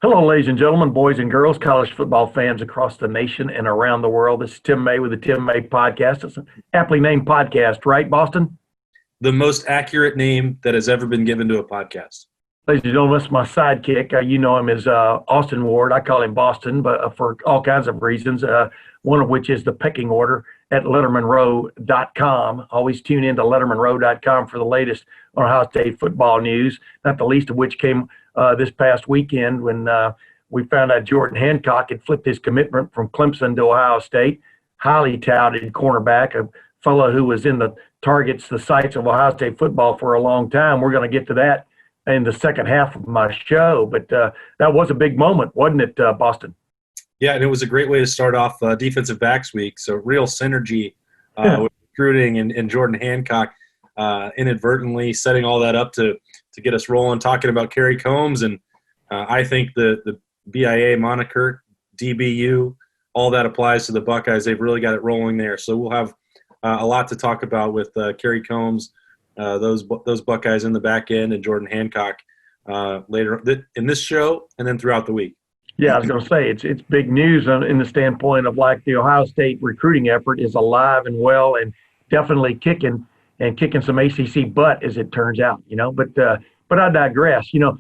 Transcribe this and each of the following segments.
Hello, ladies and gentlemen, boys and girls, college football fans across the nation and around the world. This is Tim May with the Tim May Podcast. It's an aptly named podcast, right, Boston? The most accurate name that has ever been given to a podcast. Ladies and gentlemen, this is my sidekick. You know him as Austin Ward. I call him Boston, but for all kinds of reasons, one of which is the pecking order at lettermenrow.com. Always tune in to lettermenrow.com for the latest on Ohio State football news, not the least of which came this past weekend when we found out Jordan Hancock had flipped his commitment from Clemson to Ohio State. Highly touted cornerback, a fellow who was in the sights of Ohio State football for a long time. We're going to get to that in the second half of my show. But that was a big moment, wasn't it, Boston? Yeah, and it was a great way to start off Defensive Backs Week. So real synergy with recruiting and Jordan Hancock inadvertently setting all that up to get us rolling, talking about Kerry Combs. And I think the BIA moniker, DBU, all that applies to the Buckeyes. They've really got it rolling there. So we'll have a lot to talk about with Kerry Combs, those Buckeyes in the back end, and Jordan Hancock later in this show and then throughout the week. Yeah, I was going to say it's big news in the standpoint of like the Ohio State recruiting effort is alive and well and definitely kicking some ACC butt as it turns out, you know. But I digress. You know,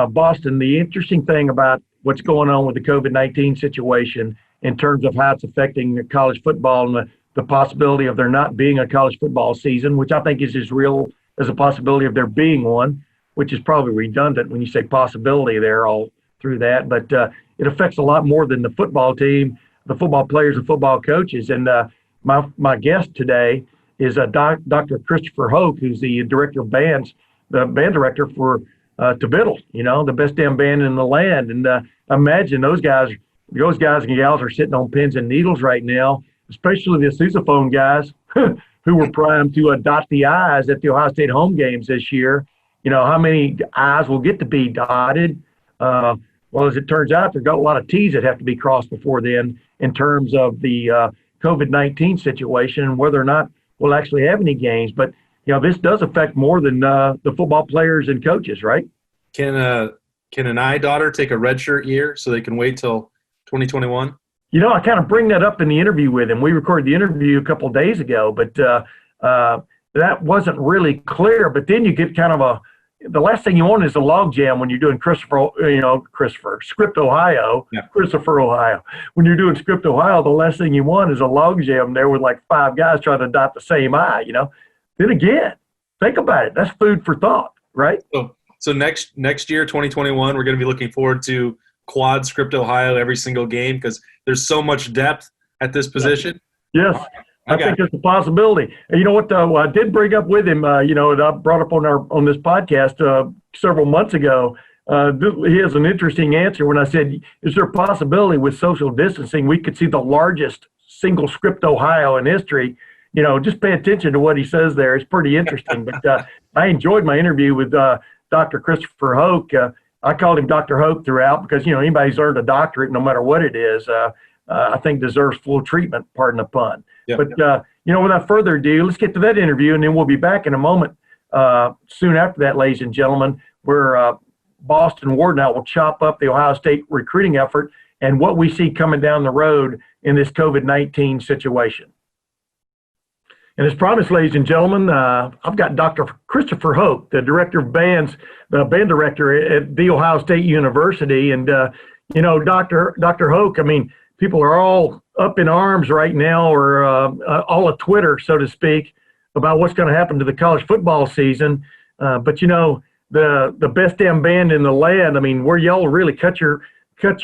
Boston, the interesting thing about what's going on with the COVID-19 situation in terms of how it's affecting college football and the possibility of there not being a college football season, which I think is as real as a possibility of there being one, which is probably redundant when you say possibility there all through that. But it affects a lot more than the football team, the football players and football coaches. And my guest today is Dr. Christopher Hoke, who's the director of bands, the band director for TBDBITL, you know, the best damn band in the land. And imagine those guys and gals are sitting on pins and needles right now, especially the sousaphone guys who were primed to dot the I's at the Ohio State home games this year. You know, how many I's will get to be dotted? Well, as it turns out, there's got a lot of T's that have to be crossed before then in terms of the COVID-19 situation and whether or not we'll actually have any games. But, you know, this does affect more than the football players and coaches, right? Can an daughter take a redshirt year so they can wait till 2021? You know, I kind of bring that up in the interview with him. We recorded the interview a couple of days ago, but that wasn't really clear. But then you get kind of the last thing you want is a log jam when you're doing Script Ohio. Yeah. Christopher, Ohio. When you're doing Script Ohio, the last thing you want is a log jam there with like five guys trying to dot the same I, you know. Then again, think about it. That's food for thought, right? So next year, 2021, we're going to be looking forward to quad Script Ohio every single game because there's so much depth at this position. Yes. I think it's a possibility. And you know what, I did bring up with him, you know, and I brought up on this podcast several months ago. He has an interesting answer when I said, is there a possibility with social distancing we could see the largest single Script Ohio in history? You know, just pay attention to what he says there. It's pretty interesting. But I enjoyed my interview with Dr. Christopher Hoke. I called him Dr. Hoke throughout because, you know, anybody who's earned a doctorate, no matter what it is, I think deserves full treatment, pardon the pun. Yep. But, you know, without further ado, let's get to that interview, and then we'll be back in a moment. Soon after that, ladies and gentlemen, where Boston Ward and I will chop up the Ohio State recruiting effort and what we see coming down the road in this COVID-19 situation. And as promised, ladies and gentlemen, I've got Dr. Christopher Hoke, the director of bands, the band director at The Ohio State University. And, you know, Dr. Hoke, I mean, people are all up in arms right now, or all of Twitter, so to speak, about what's going to happen to the college football season. But, you know, the best damn band in the land, I mean, where y'all really cut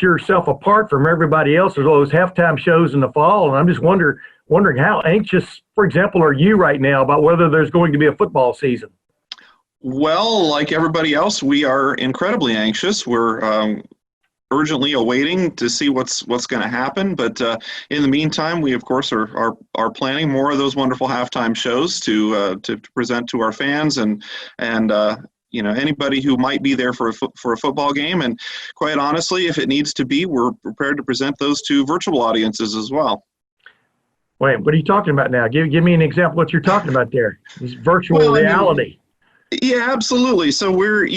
yourself apart from everybody else is all those halftime shows in the fall. And I'm just wondering how anxious, for example, are you right now about whether there's going to be a football season? Well, like everybody else, we are incredibly anxious. We're urgently awaiting to see what's going to happen. But in the meantime, we of course are planning more of those wonderful halftime shows to present to our fans and you know, anybody who might be there for a football game. And quite honestly, if it needs to be, we're prepared to present those to virtual audiences as well. Wait, what are you talking about now? Give me an example of what you're talking about there. This virtual reality. Yeah, absolutely. So we're,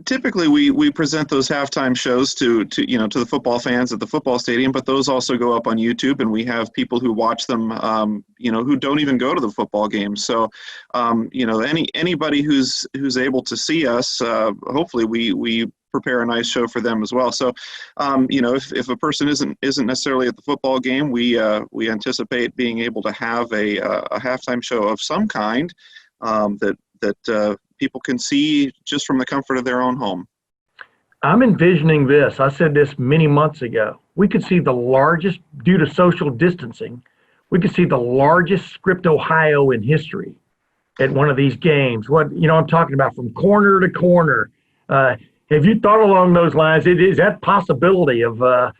typically we present those halftime shows to the football fans at the football stadium, but those also go up on YouTube, and we have people who watch them, who don't even go to the football games. So, anybody who's able to see us, hopefully we prepare a nice show for them as well. So, if a person isn't necessarily at the football game, we anticipate being able to have a halftime show of some kind that people can see just from the comfort of their own home. I'm envisioning this. I said this many months ago. We could see the largest, due to social distancing, we could see the largest Script Ohio in history at one of these games. I'm talking about from corner to corner. Have you thought along those lines? Is that possibility of a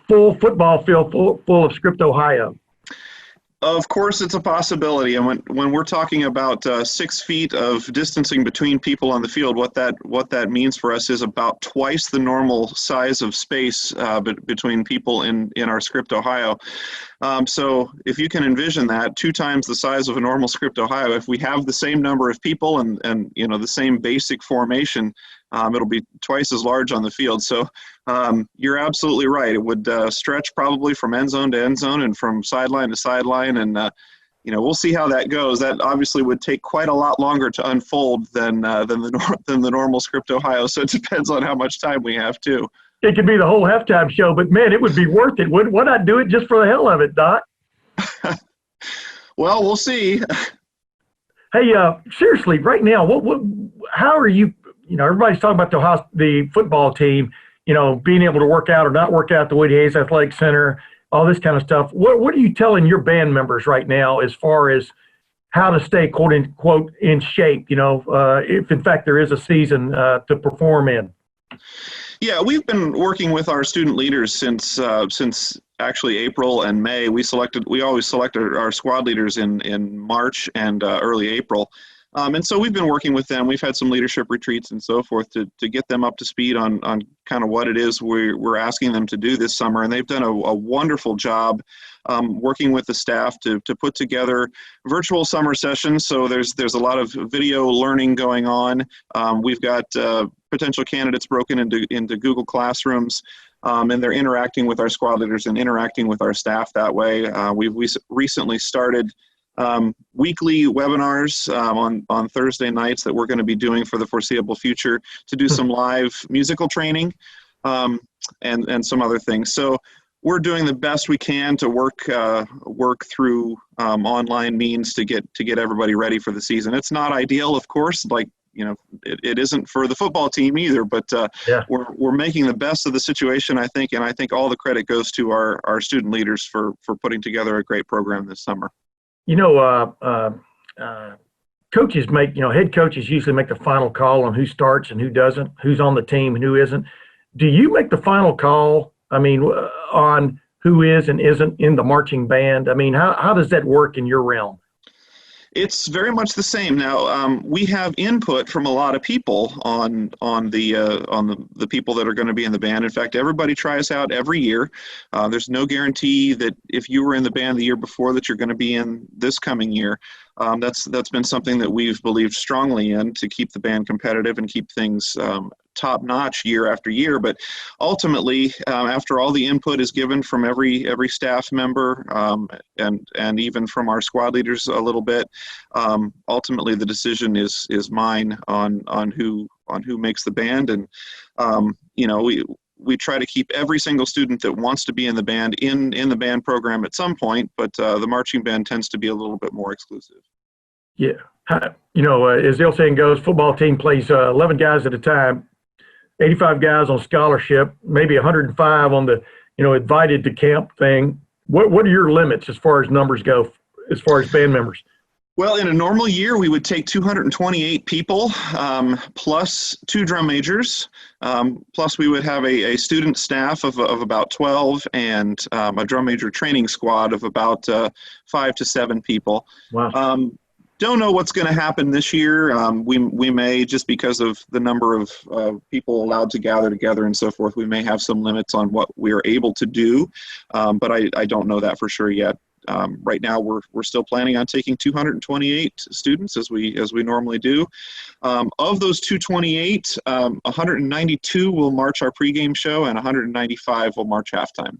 full football field full of Script Ohio? Of course, it's a possibility, and when we're talking about 6 feet of distancing between people on the field, what that means for us is about twice the normal size of space between people in our Script Ohio. So if you can envision that, 2 times the size of a normal Script Ohio, if we have the same number of people and the same basic formation, it'll be twice as large on the field. So you're absolutely right. It would stretch probably from end zone to end zone and from sideline to sideline. And, we'll see how that goes. That obviously would take quite a lot longer to unfold than the normal Script Ohio. So it depends on how much time we have too. It could be the whole halftime show, but man, it would be worth it. Would I do it just for the hell of it, Doc? Well, we'll see. Hey, seriously, right now, how are you? Everybody's talking about the football team, being able to work out or not work out at the Woody Hayes Athletic Center, all this kind of stuff. What are you telling your band members right now as far as how to stay, quote unquote, in shape, if in fact there is a season to perform in? Yeah, we've been working with our student leaders since actually April and May. We always select our squad leaders in March and early April. And so we've been working with them. We've had some leadership retreats and so forth to get them up to speed on kind of what it is we're asking them to do this summer. And they've done a wonderful job working with the staff to put together virtual summer sessions. So there's a lot of video learning going on. We've got potential candidates broken into Google Classrooms. And they're interacting with our squad leaders and interacting with our staff that way. We've recently started weekly webinars on Thursday nights that we're going to be doing for the foreseeable future to do some live musical training and some other things. So we're doing the best we can to work through online means to get everybody ready for the season. It's not ideal, of course, it isn't for the football team either, but we're making the best of the situation, I think, and I think all the credit goes to our student leaders for putting together a great program this summer. Coaches head coaches usually make the final call on who starts and who doesn't, who's on the team and who isn't. Do you make the final call, on who is and isn't in the marching band? How does that work in your realm? It's very much the same. Now, we have input from a lot of people on the people that are going to be in the band. In fact, everybody tries out every year. There's no guarantee that if you were in the band the year before that you're going to be in this coming year. That's been something that we've believed strongly in to keep the band competitive and keep things top notch year after year. But ultimately, after all the input is given from every staff member and even from our squad leaders a little bit, ultimately the decision is mine on who makes the band. And we try to keep every single student that wants to be in the band in the band program at some point, but the marching band tends to be a little bit more exclusive. Yeah. As the old saying goes, football team plays 11 guys at a time, 85 guys on scholarship, maybe 105 on the, invited to camp thing. What are your limits as far as numbers go, as far as band members? Well, in a normal year, we would take 228 people, plus 2 drum majors, plus we would have a student staff of about 12 and a drum major training squad of about 5 to 7 people. Wow. Don't know what's going to happen this year. We may, just because of the number of people allowed to gather together and so forth, we may have some limits on what we're able to do, but I don't know that for sure yet. right now we're still planning on taking 228 students as we normally do. Of those 228, 192 will march our pregame show, and 195 will march halftime.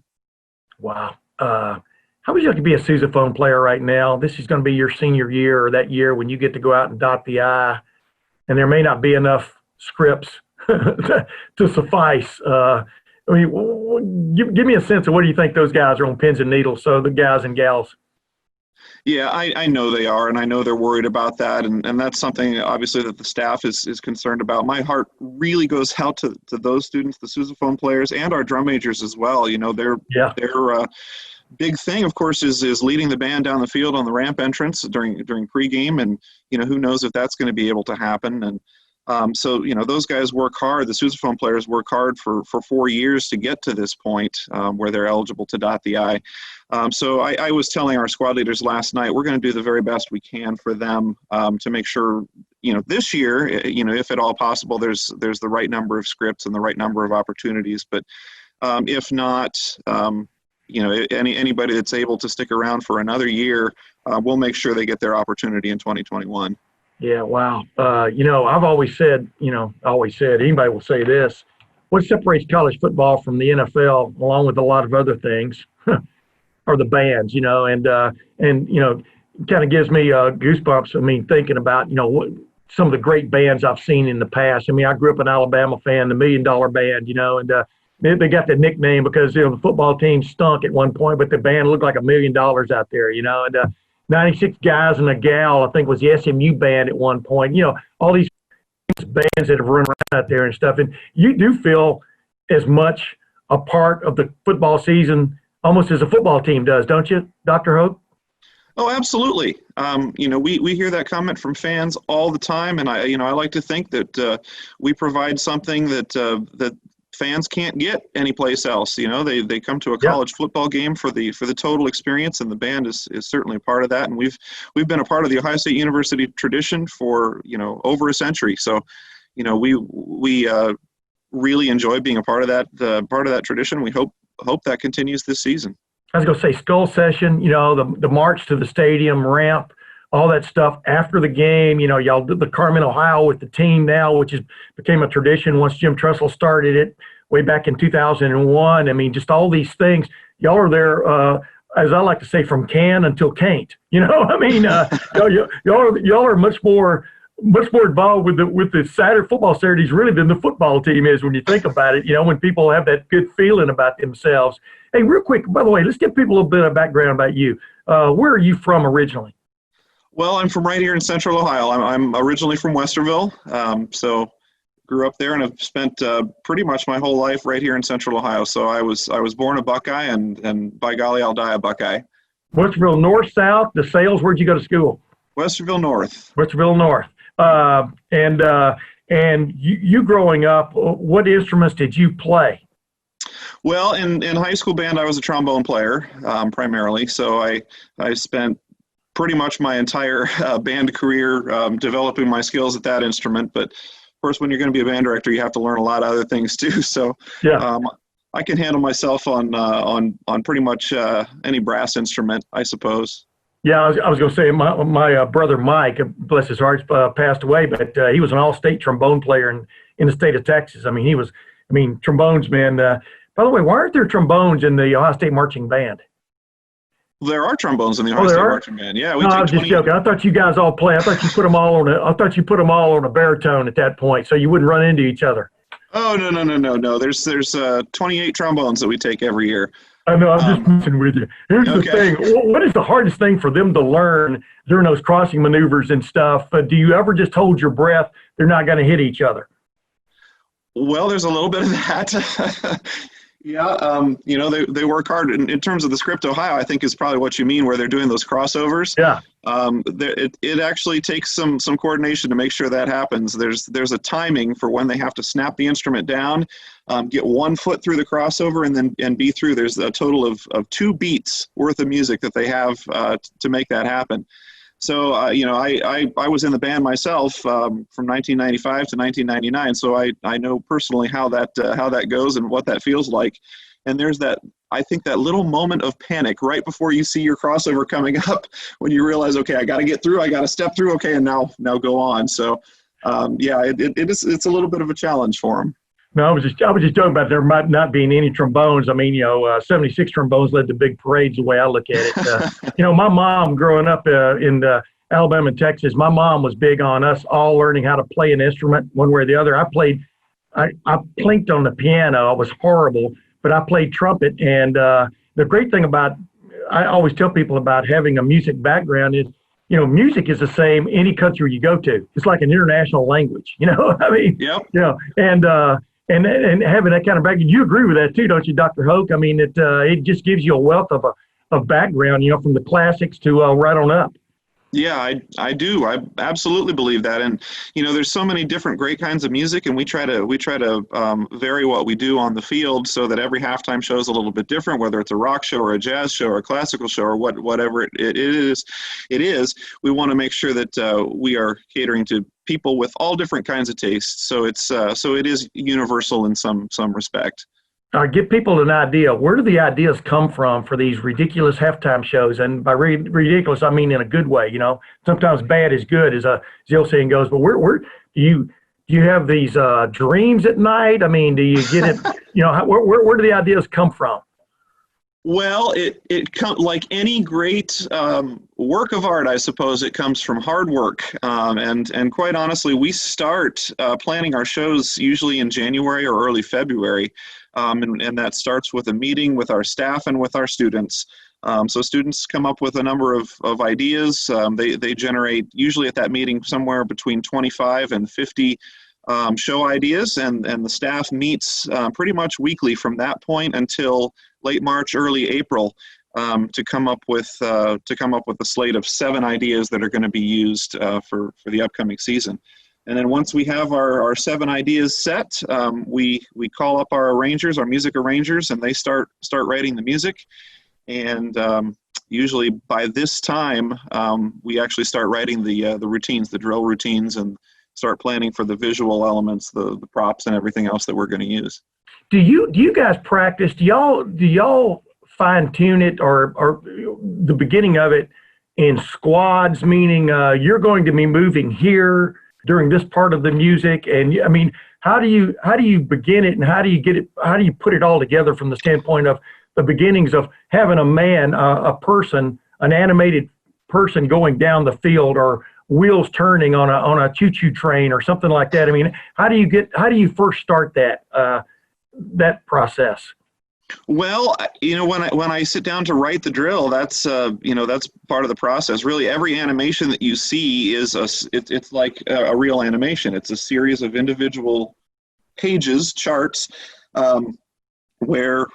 Wow. How would you like to be a sousaphone player right now? This is going to be your senior year, or that year when you get to go out and dot the I, and there may not be enough scripts to suffice. I mean, give me a sense of what do you think those guys are on pins and needles, so the guys and gals. Yeah, I know they are, and I know they're worried about that, and that's something obviously that the staff is concerned about. My heart really goes out to those students, the sousaphone players, and our drum majors as well. You know, their big thing, of course, is leading the band down the field on the ramp entrance during pregame, and you know, who knows if that's going to be able to happen. And so, you know, those guys work hard. The sousaphone players work hard for 4 years to get to this point where they're eligible to dot the I. So I was telling our squad leaders last night, we're going to do the very best we can for them to make sure, you know, this year, you know, if at all possible, there's the right number of scripts and the right number of opportunities. But if not, you know, anybody that's able to stick around for another year, we'll make sure they get their opportunity in 2021. Yeah, wow. You know, I've always said, anybody will say this, what separates college football from the NFL, along with a lot of other things, are the bands, you know, and you know, kind of gives me goosebumps. I mean, thinking about, you know, some of the great bands I've seen in the past. I mean, I grew up an Alabama fan, the $1 Million Band, you know, and they got the nickname because, you know, the football team stunk at one point, but the band looked like $1 million out there, you know, and 96 guys and a gal, I think, was the SMU band at one point. You know, all these bands that have run around out there and stuff. And you do feel as much a part of the football season almost as a football team does, don't you, Dr. Hoke? Oh, absolutely. You know, we hear that comment from fans all the time, and I like to think that we provide something that fans can't get anyplace else. You know, they come to a college football game for the total experience, and the band is certainly a part of that. And we've been a part of the Ohio State University tradition for, you know, over a century. So, you know, we really enjoy being a part of that tradition. We hope that continues this season. I was going to say skull session, you know, the march to the stadium, ramp, all that stuff after the game. You know, y'all did the Carmen, Ohio with the team now, which became a tradition once Jim Tressel started it way back in 2001. I mean, just all these things. Y'all are there, as I like to say, from can until can't. You know, I mean, y'all are much more involved with the Saturday football Saturdays really than the football team is when you think about it. You know, when people have that good feeling about themselves. Hey, real quick, by the way, let's give people a little bit of background about you. Where are you from originally? Well, I'm from right here in Central Ohio. I'm originally from Westerville, so grew up there, and I've spent pretty much my whole life right here in Central Ohio. So I was born a Buckeye, and by golly, I'll die a Buckeye. Westerville north, south, the Sales. Where'd you go to school? Westerville North. Westerville North. And you growing up, what instruments did you play? Well, in high school band, I was a trombone player primarily. So I spent pretty much my entire band career developing my skills at that instrument. But of course, when you're going to be a band director, you have to learn a lot of other things too. So I can handle myself on pretty much any brass instrument, I suppose. Yeah, I was going to say my brother Mike, bless his heart, passed away, but he was an all-state trombone player in the state of Texas. I mean, trombones, man. By the way, why aren't there trombones in the Ohio State marching band? There are trombones in the Ohio State marching band. Yeah, I was just joking. I thought you guys all play. I thought you put them all on a baritone at that point, so you wouldn't run into each other. Oh no. There's 28 trombones that we take every year. I know. I'm just messing with you. Here's the thing. What is the hardest thing for them to learn during those crossing maneuvers and stuff? Do you ever just hold your breath? They're not going to hit each other. Well, there's a little bit of that. Yeah, you know, they work hard in terms of the script. Ohio, I think, is probably what you mean, where they're doing those crossovers. Yeah. It actually takes some coordination to make sure that happens. There's a timing for when they have to snap the instrument down, get 1 foot through the crossover, and be through. There's a total of 2 beats worth of music that they have to make that happen. So, you know, I was in the band myself from 1995 to 1999, so I know personally how that goes and what that feels like. And there's that I think that little moment of panic right before you see your crossover coming up, when you realize, okay, I got to get through, I got to step through, okay, and now go on. So, it's a little bit of a challenge for them. No, I was just joking about there might not being any trombones. I mean, 76 trombones led to big parades the way I look at it. My mom growing up in Alabama and Texas, my mom was big on us all learning how to play an instrument one way or the other. I plinked on the piano. I was horrible, but I played trumpet. And the great thing I always tell people about having a music background is, music is the same any country you go to. It's like an international language, I mean, Yep. And having that kind of background, you agree with that too, don't you, Dr. Hoke? I mean, it just gives you a wealth of background, from the classics to right on up. Yeah, I do. I absolutely believe that. And, there's so many different great kinds of music, and we try to vary what we do on the field so that every halftime show is a little bit different, whether it's a rock show or a jazz show or a classical show or whatever it is. We want to make sure that we are catering to people with all different kinds of tastes. So it is universal in some respect. Give people an idea. Where do the ideas come from for these ridiculous halftime shows? And by ridiculous, I mean in a good way. Sometimes bad is good, as the old saying goes. But where do you have these dreams at night? I mean, do you get it? Where do the ideas come from? Well, it comes like any great work of art, I suppose. It comes from hard work, and quite honestly, we start planning our shows usually in January or early February. And that starts with a meeting with our staff and with our students. So students come up with a number of ideas. They generate, usually at that meeting, somewhere between 25 and 50 show ideas, and the staff meets pretty much weekly from that point until late March, early April, to come up with a slate of 7 ideas that are going to be used for the upcoming season. And then once we have our 7 ideas set, we call up our arrangers, our music arrangers, and they start writing the music. And usually by this time, we actually start writing the routines, the drill routines, and start planning for the visual elements, the props, and everything else that we're going to use. Do you guys practice? Do y'all fine tune it or the beginning of it in squads? Meaning you're going to be moving here during this part of the music, and I mean, how do you begin it, and how do you put it all together from the standpoint of the beginnings of having a man, a person, an animated person going down the field, or wheels turning on a choo-choo train or something like that? I mean, how do you first start that process? Well, when I sit down to write the drill, that's part of the process. Really, every animation that you see is it's like a real animation. It's a series of individual pages, charts, where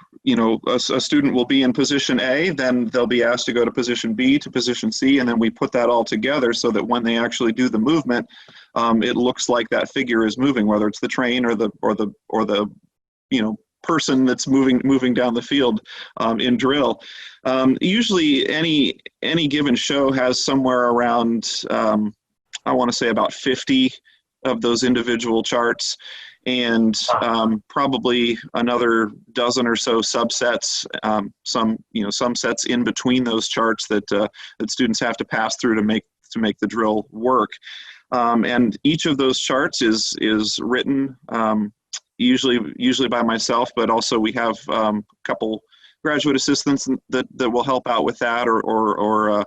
a student will be in position A, then they'll be asked to go to position B, to position C, and then we put that all together so that when they actually do the movement, it looks like that figure is moving, whether it's the train or the person that's moving down the field in drill. Usually any given show has somewhere around, I want to say about 50 of those individual charts, and probably another dozen or so subsets, some sets in between those charts that students have to pass through to make the drill work. And each of those charts is written usually by myself, but also we have a couple graduate assistants that will help out with that, or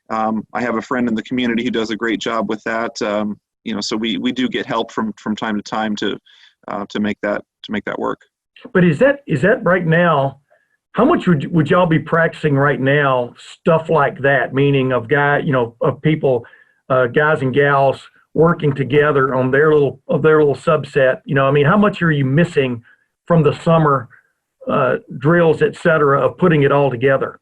I have a friend in the community who does a great job with that. So we do get help from time to time to make that work. But is that right now? How much would y'all be practicing right now stuff like that? Meaning of people, guys and gals working together on their little subset. I mean, how much are you missing from the summer drills, et cetera, of putting it all together?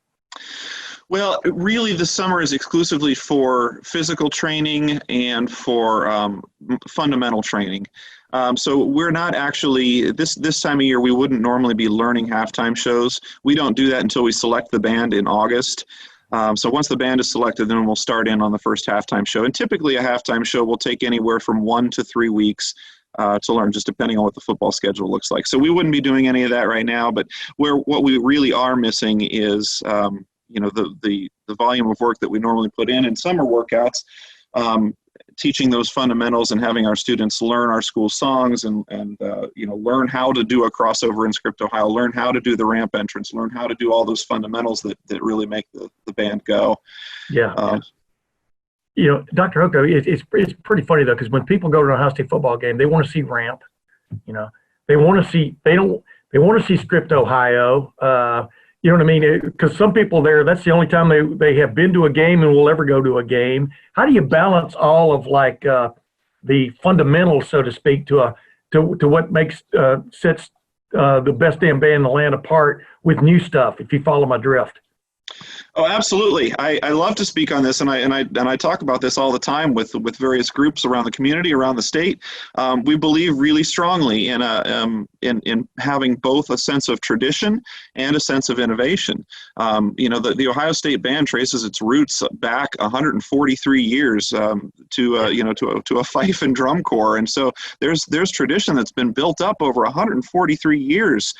Well, really, the summer is exclusively for physical training and for fundamental training. So we're not actually, this time of year, we wouldn't normally be learning halftime shows. We don't do that until we select the band in August. So once the band is selected, then we'll start in on the first halftime show. And typically a halftime show will take anywhere from 1 to 3 weeks. to learn, just depending on what the football schedule looks like. So we wouldn't be doing any of that right now, but what we really are missing is the volume of work that we normally put in summer workouts, teaching those fundamentals and having our students learn our school songs and learn how to do a crossover in Script Ohio, learn how to do the ramp entrance, learn how to do all those fundamentals that really make the band go. Yeah. Dr. Hoke, it's pretty funny though, because when people go to an Ohio State football game, they want to see ramp. They want to see Script Ohio. You know what I mean? Because some people there, that's the only time they have been to a game and will ever go to a game. How do you balance all of the fundamentals, so to speak, to what sets the best damn band in the land apart with new stuff? If you follow my drift. Oh, absolutely. I love to speak on this, and I talk about this all the time with various groups around the community, around the state. We believe really strongly in having both a sense of tradition and a sense of innovation. The Ohio State Band traces its roots back 143 years to a fife and drum corps, and so there's tradition that's been built up over 143 years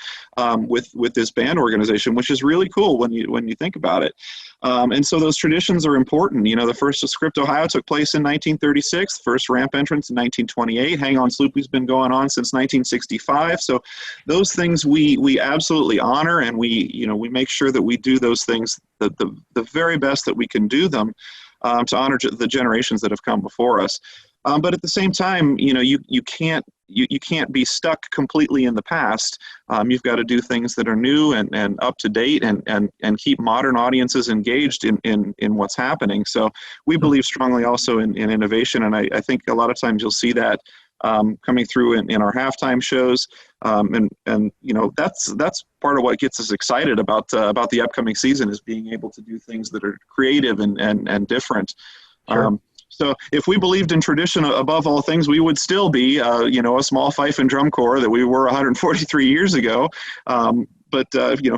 with this band organization, which is really cool when you think about it. And so those traditions are important. The first Script Ohio took place in 1936, first ramp entrance in 1928. Hang On Sloopy's been going on since 1965. So those things we absolutely honor, and we make sure that we do those things the very best that we can do them to honor the generations that have come before us. But at the same time, you can't be stuck completely in the past. You've got to do things that are new and up to date and keep modern audiences engaged in what's happening. So we believe strongly also in innovation, and I think a lot of times you'll see that coming through in our halftime shows. And that's part of what gets us excited about the upcoming season, is being able to do things that are creative and different. Sure. So if we believed in tradition above all things, we would still be, a small fife and drum corps that we were 143 years ago. But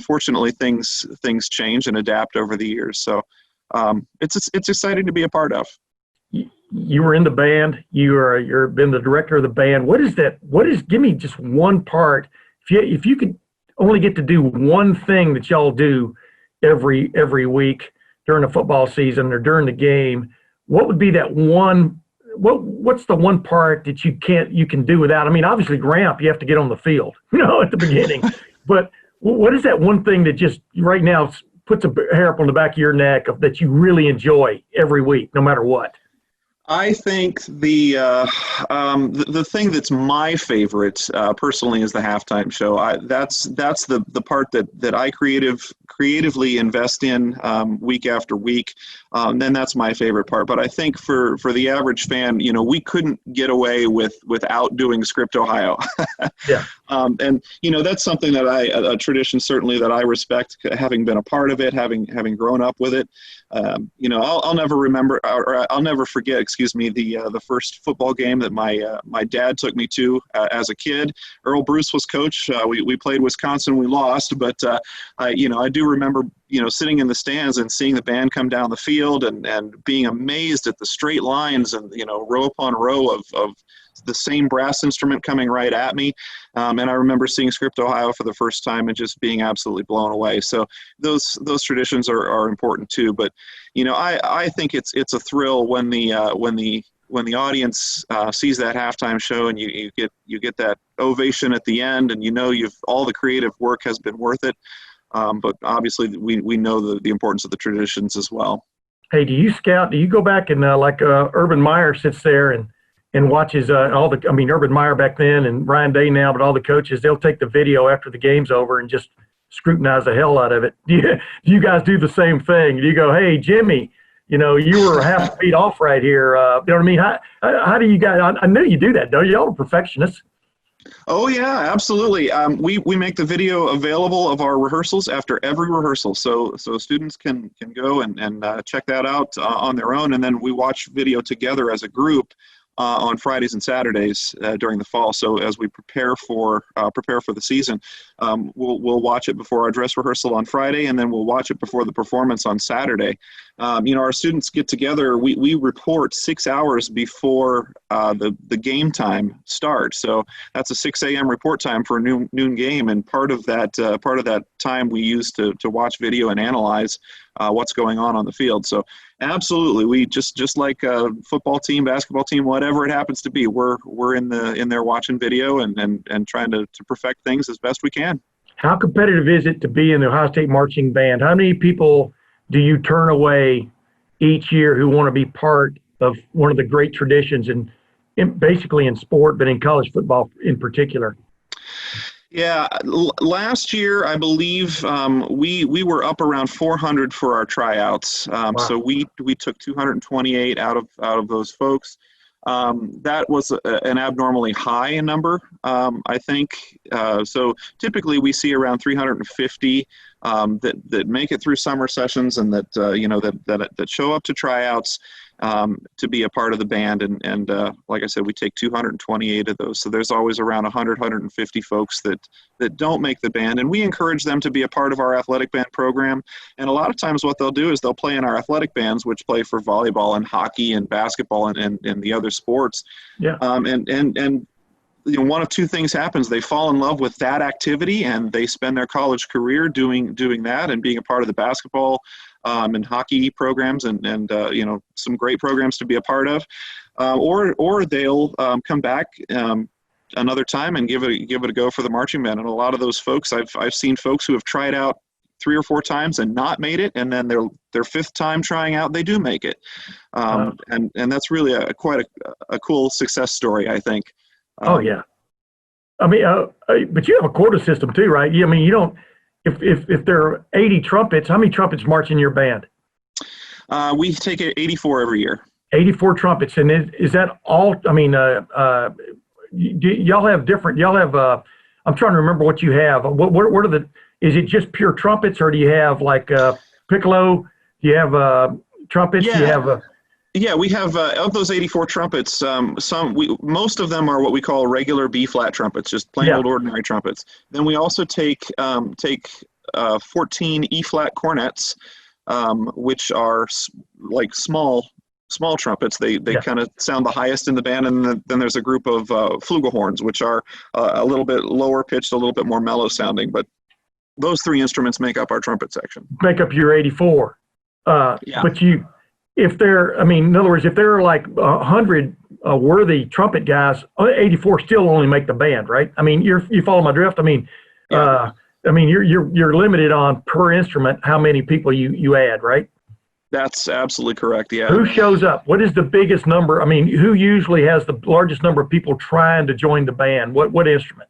fortunately, things change and adapt over the years. So it's exciting to be a part of. You were in the band. You've been the director of the band. Give me just one part. If you could only get to do one thing that y'all do every week during the football season or during the game, what would be that one? What's the one part that you can do without? I mean, obviously, ramp, you have to get on the field, at the beginning. But what is that one thing that just right now puts a hair up on the back of your neck that you really enjoy every week, no matter what? I think the thing that's my favorite personally is the halftime show. That's the part that I creatively invest in week after week. Then that's my favorite part. But I think for the average fan, we couldn't get away without doing Script Ohio. Yeah. And that's something that a tradition certainly that I respect, having been a part of it, having grown up with it. I'll never remember, or I'll never forget, the first football game that my dad took me to as a kid. Earl Bruce was coach. We played Wisconsin. We lost, but I do remember sitting in the stands and seeing the band come down the field and being amazed at the straight lines and row upon row of the same brass instrument coming right at me. And I remember seeing Script Ohio for the first time and just being absolutely blown away. So those traditions are important too. But I think it's a thrill when the audience sees that halftime show and you get that ovation at the end, and all the creative work has been worth it. But obviously we know the importance of the traditions as well. Hey, do you scout? Do you go back and Urban Meyer sits there and watches Urban Meyer back then and Ryan Day now, but all the coaches, they'll take the video after the game's over and just scrutinize the hell out of it. Do you guys do the same thing? Do you go, hey, Jimmy, you were half a beat off right here. You know what I mean? How do you guys, I know you do that, don't you? Y'all are perfectionists. Oh yeah, absolutely. We make the video available of our rehearsals after every rehearsal, so students can go and check that out on their own, and then we watch video together as a group on Fridays and Saturdays during the fall. So as we prepare for the season, we'll watch it before our dress rehearsal on Friday, and then we'll watch it before the performance on Saturday. Our students get together. We report 6 hours before the game time starts. So that's a 6 a.m. report time for a noon game, and part of that time we use to watch video and analyze what's going on the field. So absolutely, we just like a football team, basketball team, whatever it happens to be, we're in there watching video and trying to perfect things as best we can. How competitive is it to be in the Ohio State marching band? How many people do you turn away each year who want to be part of one of the great traditions basically in sport, but in college football in particular? Yeah, last year I believe we were up around 400 for our tryouts. Wow. So we took 228 out of those folks. That was an abnormally high number, I think. So typically we see around 350 that make it through summer sessions and that show up to tryouts to be a part of the band. And like I said, we take 228 of those. So there's always around 100, 150 folks that don't make the band. And we encourage them to be a part of our athletic band program. And a lot of times what they'll do is they'll play in our athletic bands, which play for volleyball and hockey and basketball and the other sports. Yeah. And one of two things happens. They fall in love with that activity and they spend their college career doing that and being a part of the basketball and hockey programs and some great programs to be a part of, or they'll come back another time and give it a go for the marching band. And a lot of those folks, I've seen folks who have tried out 3 or 4 times and not made it, and then their 5th time trying out, they do make it. And that's really quite a cool success story, I think. Oh yeah, I mean, but you have a quota system too, right? I mean, you don't. If there are 80 trumpets, how many trumpets march in your band? We take 84 every year. 84 trumpets, and is that all? I mean, y'all have different. Y'all have. I'm trying to remember what you have. What are the? Is it just pure trumpets, or do you have like piccolo? Do you have trumpets? Yeah. Do you have Yeah, we have of those 84 trumpets. Most of them are what we call regular B-flat trumpets, just plain old ordinary trumpets. Then we also take 14 E-flat cornets, which are like small trumpets. They kind of sound the highest in the band, and then there's a group of flugelhorns, which are a little bit lower pitched, a little bit more mellow sounding. But those 3 instruments make up our trumpet section. Make up your 84. Yeah. But in other words, if there are like 100 worthy trumpet guys, 84 still only make the band, right? I mean, you follow my drift. I mean, you're limited on per instrument how many people you add, right? That's absolutely correct. Yeah. Who shows up? What is the biggest number? I mean, who usually has the largest number of people trying to join the band? What instrument?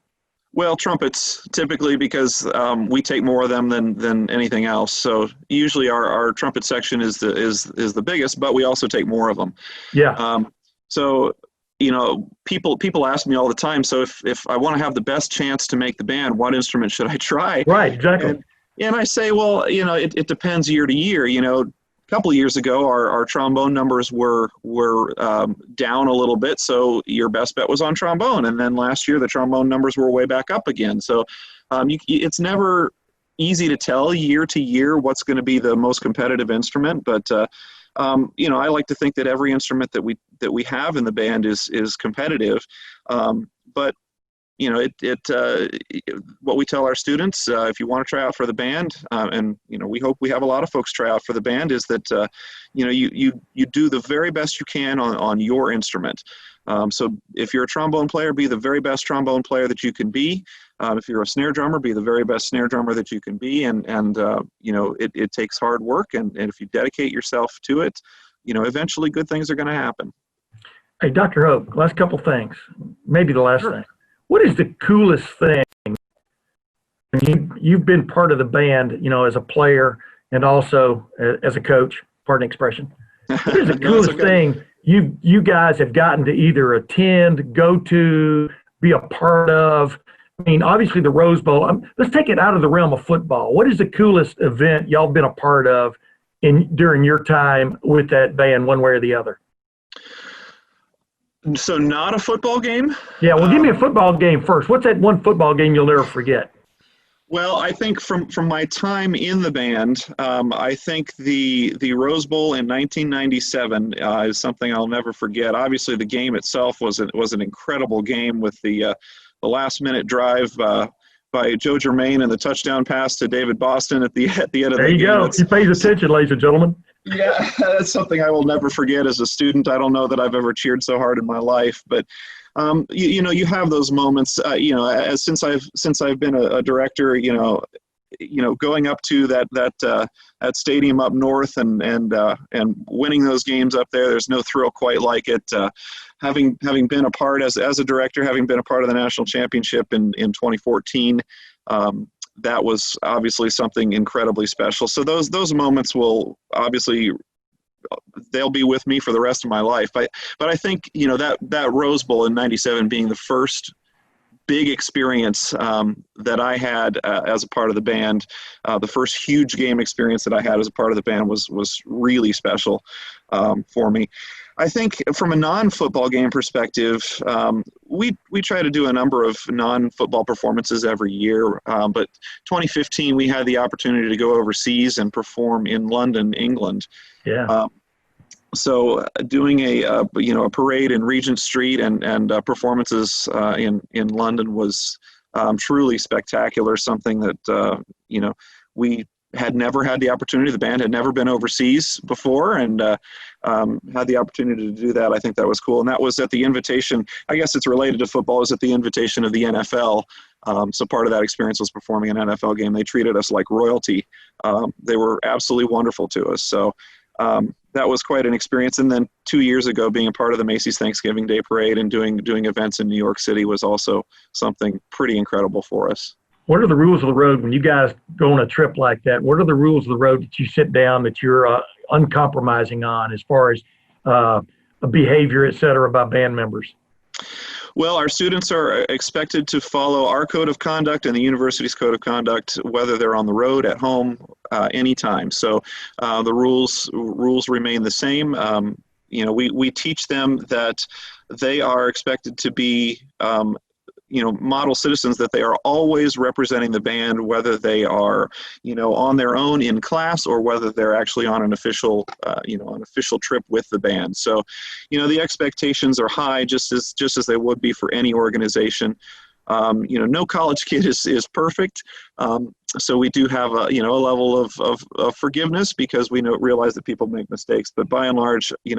Well, trumpets typically, because we take more of them than anything else. So usually our trumpet section is the biggest, but we also take more of them. Yeah. So people ask me all the time. So if I want to have the best chance to make the band, what instrument should I try? Right. Exactly. And I say, well, it depends year to year. A couple of years ago, our trombone numbers were down a little bit, so your best bet was on trombone. And then last year, the trombone numbers were way back up again. So it's never easy to tell year to year what's going to be the most competitive instrument. But I like to think that every instrument that we have in the band is competitive. But what we tell our students, if you want to try out for the band, and we hope we have a lot of folks try out for the band, is that you do the very best you can on your instrument. So if you're a trombone player, be the very best trombone player that you can be. If you're a snare drummer, be the very best snare drummer that you can be. And it takes hard work, and if you dedicate yourself to it, eventually good things are going to happen. Hey, Dr. Hoke, last couple things, maybe the last thing. What is the coolest thing? You've been part of the band, as a player and also as a coach, pardon the expression. What is the coolest thing you guys have gotten to either attend, go to, be a part of? I mean, obviously the Rose Bowl. Let's take it out of the realm of football. What is the coolest event y'all been a part of during your time with that band, one way or the other? So not a football game? Yeah, well, give me a football game first. What's that one football game you'll never forget? Well, I think from my time in the band, I think the Rose Bowl in 1997 is something I'll never forget. Obviously, the game itself was an incredible game with the last minute drive by Joe Germain and the touchdown pass to David Boston at the end of There that you game. go. He pays attention, ladies and gentlemen. Yeah, that's something I will never forget as a student. I don't know that I've ever cheered so hard in my life, but you have those moments. Since I've been a director, going up to that stadium up north and winning those games up there. There's no thrill quite like it. Having been a part as a director, having been a part of the national championship in 2014. That was obviously something incredibly special. So those moments will obviously, they'll be with me for the rest of my life. But I think, that Rose Bowl in 97 being the first big experience that I had as a part of the band, the first huge game experience that I had as a part of the band was really special for me. I think from a non-football game perspective, we try to do a number of non-football performances every year. But 2015, we had the opportunity to go overseas and perform in London, England. Yeah. So doing a parade in Regent Street and performances in London was truly spectacular. Something that we had never had the opportunity. The band had never been overseas before, and had the opportunity to do that. I think that was cool, and that was at the invitation. I guess it's related to football. It was at the invitation of the NFL. So part of that experience was performing an NFL game. They treated us like royalty. They were absolutely wonderful to us. So that was quite an experience. And then 2 years ago, being a part of the Macy's Thanksgiving Day Parade and doing events in New York City was also something pretty incredible for us. What are the rules of the road when you guys go on a trip like that? What are the rules of the road that you sit down that you're uncompromising on as far as behavior, et cetera, by band members? Well, our students are expected to follow our code of conduct and the university's code of conduct, whether they're on the road, at home, anytime. So the rules remain the same. We teach them that they are expected to be model citizens, that they are always representing the band, whether they are, on their own in class or whether they're actually on an official trip with the band. So, the expectations are high, just as they would be for any organization. No college kid is perfect. So we do have a level of forgiveness because we realize that people make mistakes. But by and large, the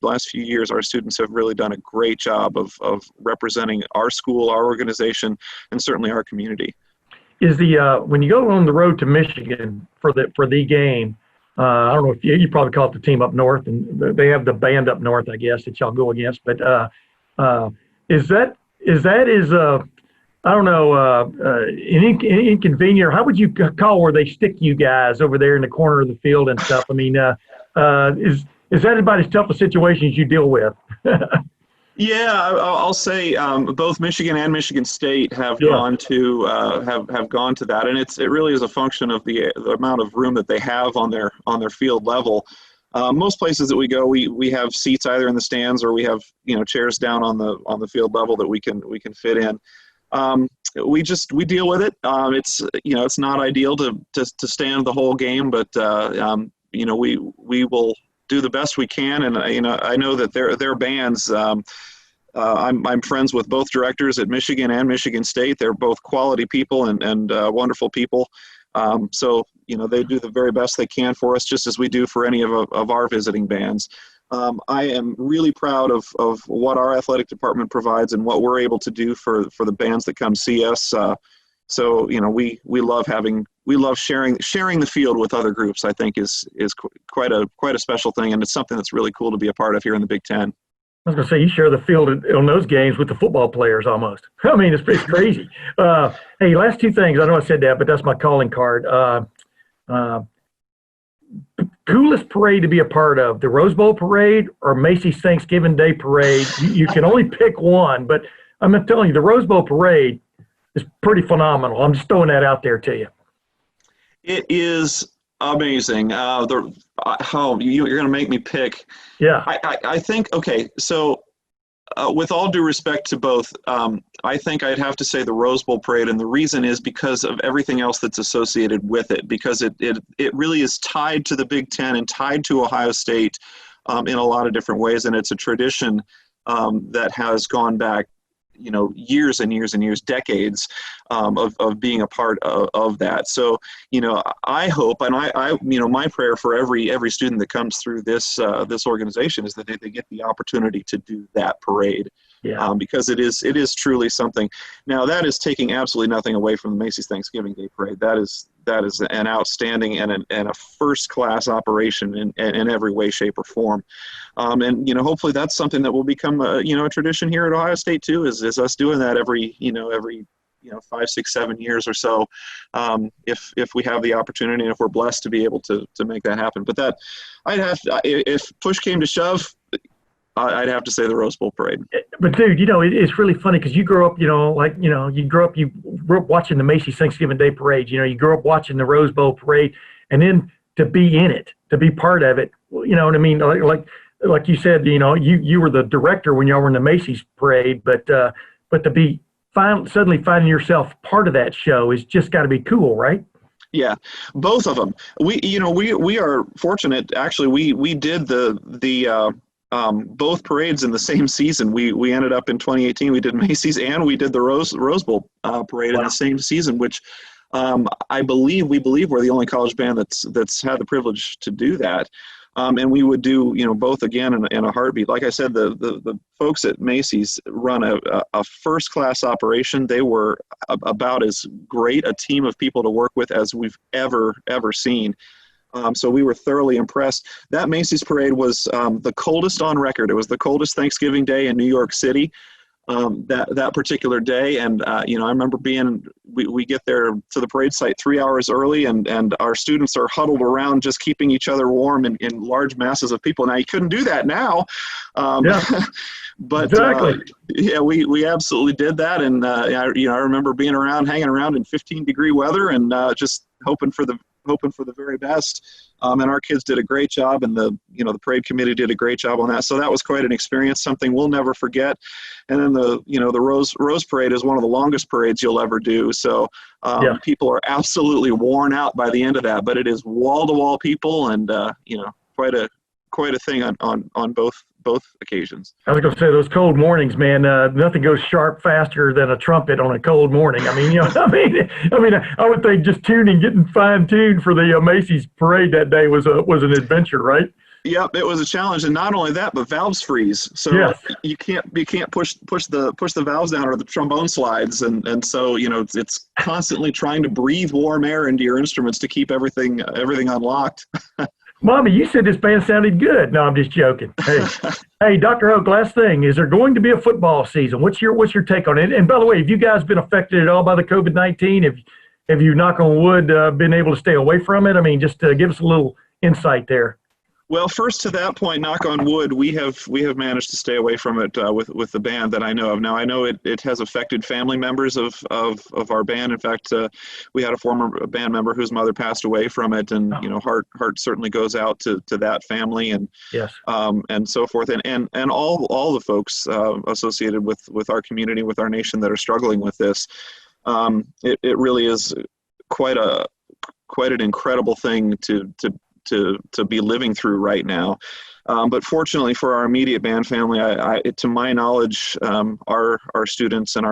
last few years, our students have really done a great job of representing our school, our organization, and certainly our community. Is when you go on the road to Michigan for the game, I don't know if you probably call it the team up north, and they have the band up north, I guess, that y'all go against. But is that I don't know, any inconvenient, or how would you call where they stick you guys over there in the corner of the field and stuff? I mean, is that about as tough a situation as you deal with? Yeah, I'll say both Michigan and Michigan State have gone to have gone to that, and it really is a function of the amount of room that they have on their field level. Most places that we go, we have seats either in the stands or we have chairs down on the field level that we can fit in. We deal with it. It's not ideal to stand the whole game, but we will do the best we can. And I know that their bands. I'm friends with both directors at Michigan and Michigan State. They're both quality people and wonderful people. So they do the very best they can for us, just as we do for any of our visiting bands. I am really proud of what our athletic department provides and what we're able to do for the bands that come see us. So we love sharing the field with other groups. I think is quite a special thing, and it's something that's really cool to be a part of here in the Big Ten. I was going to say, you share the field on those games with the football players almost. I mean, it's crazy. Hey, last two things. I know I said that, but that's my calling card. Coolest parade to be a part of, the Rose Bowl parade or Macy's Thanksgiving Day parade? You can only pick one, but I'm telling you, the Rose Bowl parade is pretty phenomenal. I'm just throwing that out there to you. It is amazing. You're going to make me pick. Yeah. I think, okay, so with all due respect to both, I think I'd have to say the Rose Bowl parade, and the reason is because of everything else that's associated with it, because it really is tied to the Big Ten and tied to Ohio State in a lot of different ways, and it's a tradition that has gone back, years and years and years, decades of being a part of that. So, I hope, and I my prayer for every student that comes through this organization is that they get the opportunity to do that parade. Yeah. Because it is truly something. Now, that is taking absolutely nothing away from the Macy's Thanksgiving Day Parade. That is an outstanding and a first-class operation in every way, shape, or form. And hopefully that's something that will become a tradition here at Ohio State too. Is us doing that every 5, 6, 7 years or so, if we have the opportunity and if we're blessed to be able to make that happen. But that if push came to shove, I'd have to say the Rose Bowl parade. But dude, it's really funny because you grew up, you grew up watching the Macy's Thanksgiving Day Parade. You grew up watching the Rose Bowl parade, and then to be in it, to be part of it, you know what I mean? Like you said, you were the director when y'all were in the Macy's parade, but to be suddenly finding yourself part of that show is just got to be cool, right? Yeah, both of them. We are fortunate. Actually, we did the both parades in the same season. We ended up in 2018. We did Macy's and we did the Rose Bowl parade in the same season, which we believe we're the only college band that's had the privilege to do that. And we would do both again in a heartbeat. Like I said, the folks at Macy's run a first class operation. They were about as great a team of people to work with as we've ever seen. So we were thoroughly impressed. That Macy's parade was the coldest on record. It was the coldest Thanksgiving Day in New York City that particular day. And, I remember we get there to the parade site 3 hours early, and our students are huddled around just keeping each other warm in large masses of people. Now, you couldn't do that now. But exactly. We absolutely did that. And, I remember hanging around in 15-degree weather and just hoping for the very best. And our kids did a great job, and the parade committee did a great job on that. So that was quite an experience, something we'll never forget. And then the Rose Parade is one of the longest parades you'll ever do. So people are absolutely worn out by the end of that, but it is wall-to-wall people and, quite a thing on both occasions. I was going to say those cold mornings, man. Nothing goes sharp faster than a trumpet on a cold morning. I mean, I would think just getting fine-tuned for the Macy's parade that day was an adventure, right? Yep, it was a challenge, and not only that, but valves freeze. So you can't push the valves down or the trombone slides, and so it's constantly trying to breathe warm air into your instruments to keep everything unlocked. Mommy, you said this band sounded good. No, I'm just joking. Hey, Dr. Hoke, last thing. Is there going to be a football season? What's your take on it? And by the way, have you guys been affected at all by the COVID-19? Have you, knock on wood, been able to stay away from it? I mean, just give us a little insight there. Well, first to that point, knock on wood, we have managed to stay away from it with the band that I know of. Now, I know it has affected family members of our band. In fact, we had a former band member whose mother passed away from it, and heart certainly goes out to that family and and so forth, and all the folks associated with our community, with our nation that are struggling with this. It really is quite an incredible thing to be living through right now. But fortunately for our immediate band family, to my knowledge, our students and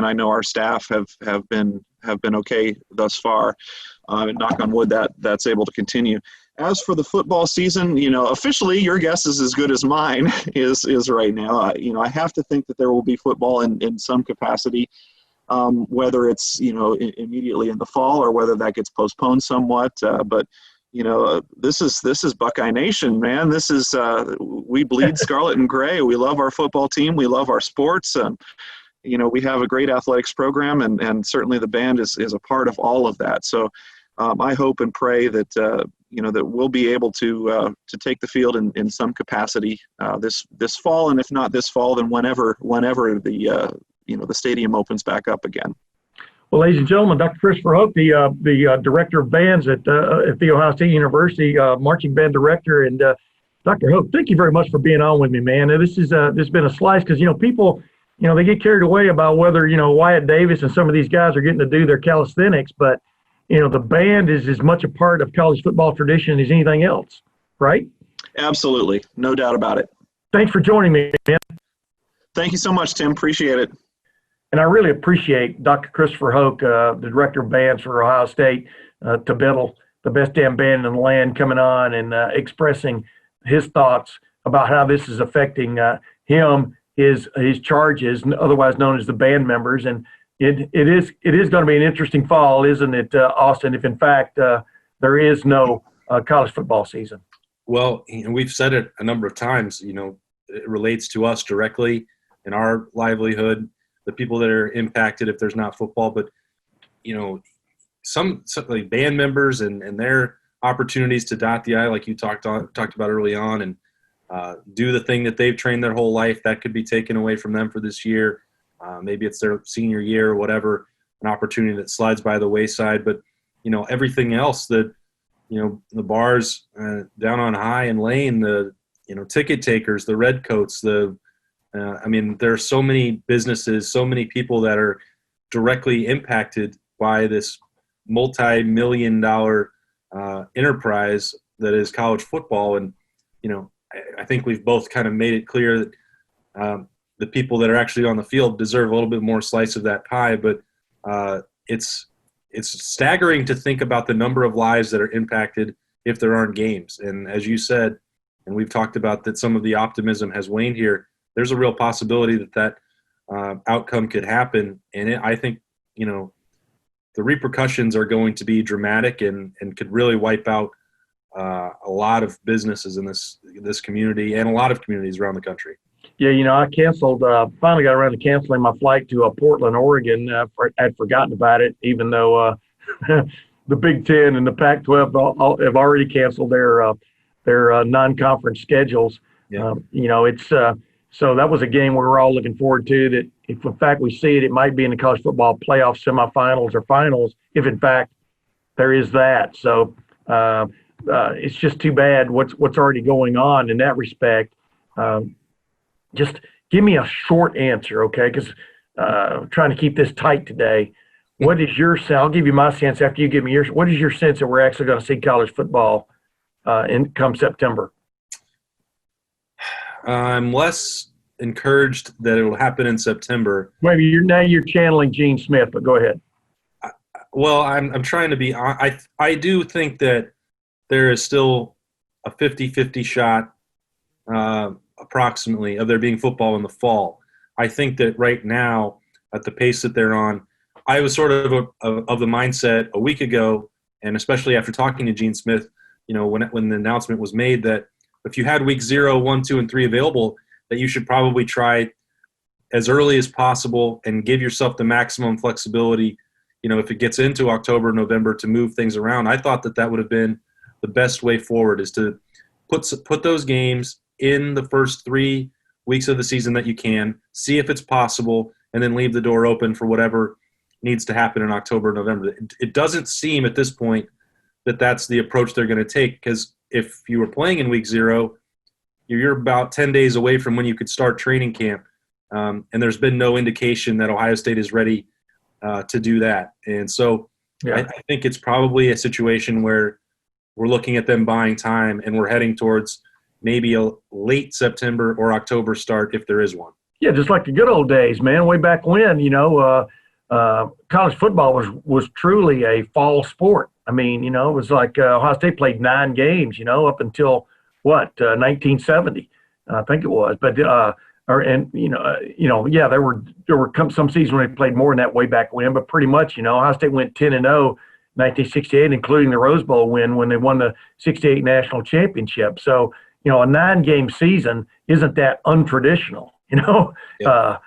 I know our staff have been okay thus far. Knock on wood, that's able to continue. As for the football season, officially your guess is as good as mine is right now. I have to think that there will be football in some capacity, whether it's immediately in the fall or whether that gets postponed somewhat. But this is Buckeye Nation, man. This is we bleed scarlet and gray. We love our football team. We love our sports. We have a great athletics program, and certainly the band is a part of all of that. So I hope and pray that that we'll be able to take the field in some capacity this fall, and if not this fall, then whenever the the stadium opens back up again. Well, ladies and gentlemen, Dr. Christopher Hoke, the director of bands at The Ohio State University, marching band director, and Dr. Hoke, thank you very much for being on with me, man. Now, this has been a slice because, people, they get carried away about whether, Wyatt Davis and some of these guys are getting to do their calisthenics, but, the band is as much a part of college football tradition as anything else, right? Absolutely. No doubt about it. Thanks for joining me, man. Thank you so much, Tim. Appreciate it. And I really appreciate Dr. Christopher Hoke, the director of bands for Ohio State, TBDBITL, the best damn band in the land, coming on and expressing his thoughts about how this is affecting him, his charges, otherwise known as the band members. And it is going to be an interesting fall, isn't it, Austin, if in fact there is no college football season? Well, we've said it a number of times, it relates to us directly in our livelihood, the people that are impacted if there's not football, but, some like band members and their opportunities to dot the I, like you talked about early on, and do the thing that they've trained their whole life, that could be taken away from them for this year. Maybe it's their senior year or whatever, an opportunity that slides by the wayside. But, everything else that, the bars down on High and Lane, the, ticket takers, the redcoats, there are so many businesses, so many people that are directly impacted by this multi-million-dollar enterprise that is college football. And, I think we've both kind of made it clear that the people that are actually on the field deserve a little bit more slice of that pie. But it's staggering to think about the number of lives that are impacted if there aren't games. And as you said, and we've talked about that some of the optimism has waned here, there's a real possibility that outcome could happen. And I think, the repercussions are going to be dramatic and could really wipe out a lot of businesses in this community and a lot of communities around the country. Yeah, I canceled, finally got around to canceling my flight to Portland, Oregon. I'd forgotten about it, even though the Big Ten and the Pac-12 have already canceled their non-conference schedules. Yeah. So that was a game we were all looking forward to, that if in fact we see it, it might be in the college football playoff semifinals or finals, if in fact there is that. So it's just too bad what's already going on in that respect. Just give me a short answer, okay? Because I'm trying to keep this tight today. What is your sense? I'll give you my sense after you give me yours. What is your sense that we're actually going to see college football come September? I'm less encouraged that it will happen in September. Maybe you're channeling Gene Smith, but go ahead. Well, I'm trying to be. I do think that there is still a 50-50 shot, approximately, of there being football in the fall. I think that right now, at the pace that they're on, I was sort of the mindset a week ago, and especially after talking to Gene Smith, when the announcement was made that if you had week 0, 1, 2, and 3 available, that you should probably try as early as possible and give yourself the maximum flexibility, if it gets into October, November, to move things around. I thought that would have been the best way forward, is to put those games in the first 3 weeks of the season that you can, see if it's possible, and then leave the door open for whatever needs to happen in October, November. It doesn't seem at this point that that's the approach they're going to take, because if you were playing in week 0, you're about 10 days away from when you could start training camp. And there's been no indication that Ohio State is ready to do that. And so yeah. I think it's probably a situation where we're looking at them buying time, and we're heading towards maybe a late September or October start, if there is one. Yeah, just like the good old days, man. Way back when, college football was truly a fall sport. It was like Ohio State played 9 games, up until 1970, I think it was. But there were some seasons when they played more than that way back when. But pretty much, Ohio State went 10-0, 1968, including the Rose Bowl win when they won the '68 national championship. So a 9-game season isn't that untraditional, Yeah.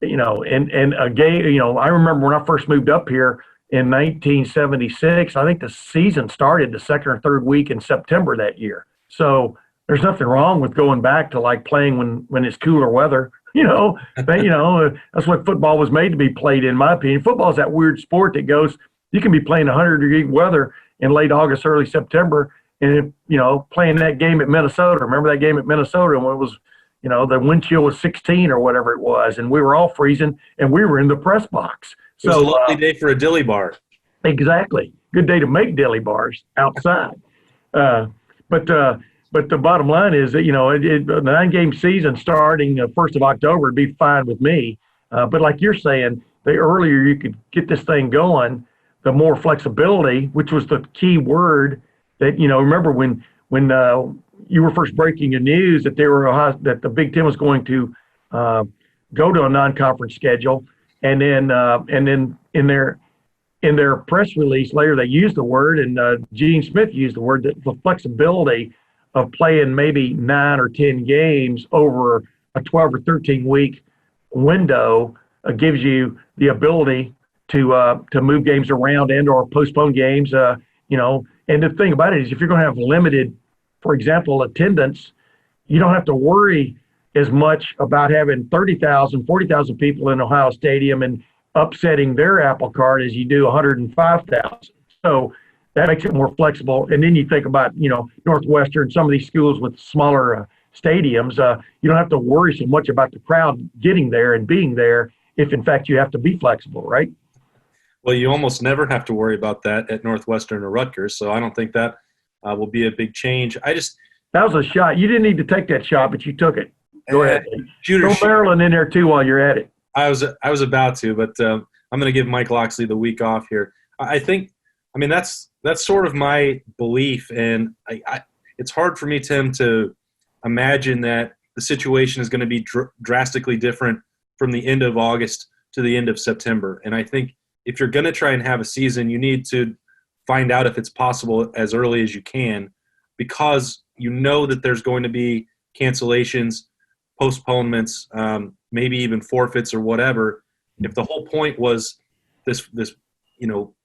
And a game, I remember when I first moved up here in 1976, I think the season started the second or third week in September that year. So there's nothing wrong with going back to like playing when it's cooler weather, that's what football was made to be played, in my opinion. Football is that weird sport that goes, you can be playing 100-degree weather in late August, early September, and playing that game at Minnesota. Remember that game at Minnesota when it was, the wind chill was 16 or whatever it was, and we were all freezing, and we were in the press box. It was a lovely day for a dilly bar. Exactly. Good day to make dilly bars outside. But the bottom line is that, the 9-game season starting 1st of October would be fine with me. But like you're saying, the earlier you could get this thing going, the more flexibility, which was the key word that, remember when you were first breaking the news that that the Big Ten was going to go to a non-conference schedule, and then in their press release later they used the word, and Gene Smith used the word, that the flexibility of playing maybe 9 or 10 games over a 12 or 13 week window gives you the ability to move games around and or postpone games. And the thing about it is, if you're going to have limited, for example, attendance, you don't have to worry as much about having 30,000, 40,000 people in Ohio Stadium and upsetting their apple cart as you do 105,000. So that makes it more flexible. And then you think about, Northwestern, some of these schools with smaller stadiums, you don't have to worry so much about the crowd getting there and being there if, in fact, you have to be flexible, right? Well, you almost never have to worry about that at Northwestern or Rutgers, so I don't think that will be a big change. That was a shot. You didn't need to take that shot, but you took it. Go ahead. Throw Maryland in there, too, while you're at it. I was about to, but I'm going to give Mike Loxley the week off here. That's sort of my belief, and it's hard for me, Tim, to imagine that the situation is going to be drastically different from the end of August to the end of September. And I think if you're going to try and have a season, you need to find out if it's possible as early as you can, because that there's going to be cancellations, postponements, maybe even forfeits or whatever. If the whole point was this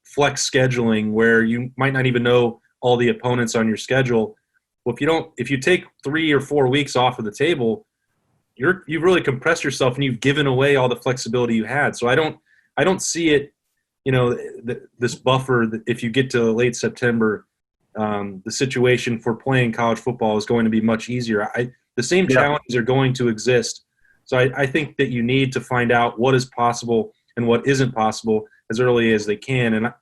flex scheduling where you might not even know all the opponents on your schedule, well, if you take 3 or 4 weeks off of the table, you've really compressed yourself and you've given away all the flexibility you had. So I don't see it, this buffer that if you get to late September, the situation for playing college football is going to be much easier. The same challenges are going to exist. So I think that you need to find out what is possible and what isn't possible as early as they can. And,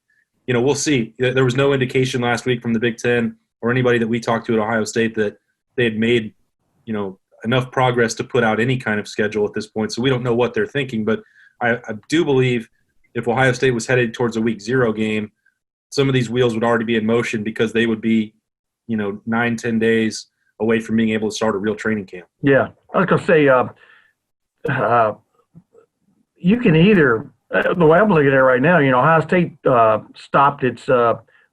we'll see. There was no indication last week from the Big Ten or anybody that we talked to at Ohio State that they had made, enough progress to put out any kind of schedule at this point. So we don't know what they're thinking. But I do believe if Ohio State was headed towards a week 0 game, some of these wheels would already be in motion because they would be, 9-10 days away from being able to start a real training camp. Yeah. I was going to say, you can either the way I'm looking at it right now, Ohio State stopped its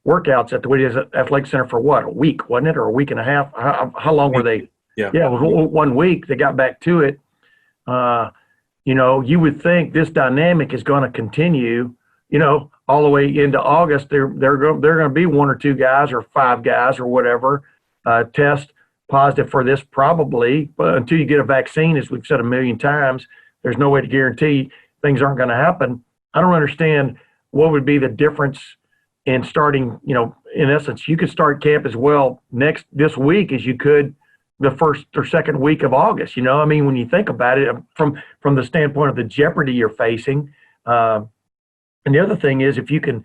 workouts at the Whittier Athletic Center for what, a week, wasn't it, or a week and a half? How long were they? Yeah, it was 1 week. They got back to it. You would think this dynamic is going to continue, all the way into August. They're going to be 1 or 2 guys or 5 guys or whatever test positive for this probably, but until you get a vaccine, as we've said a million times, there's no way to guarantee things aren't going to happen. I don't understand what would be the difference in starting, in essence, you could start camp as well this week as you could the first or second week of August. When you think about it from the standpoint of the jeopardy you're facing. And the other thing is if you could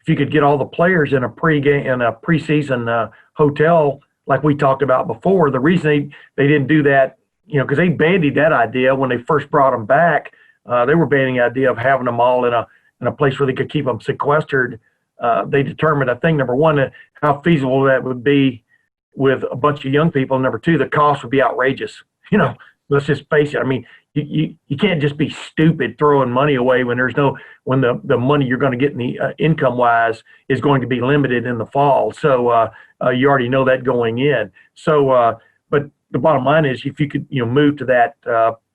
get all the players in a preseason hotel, like we talked about before, the reason they didn't do that, because they bandied that idea when they first brought them back. They were bandying the idea of having them all in a place where they could keep them sequestered. They determined, I think, number one, how feasible that would be with a bunch of young people. Number two, the cost would be outrageous. Let's just face it. You can't just be stupid throwing money away when the money you're going to get in the income wise is going to be limited in the fall. So you already know that going in. So, but the bottom line is if you could, move to that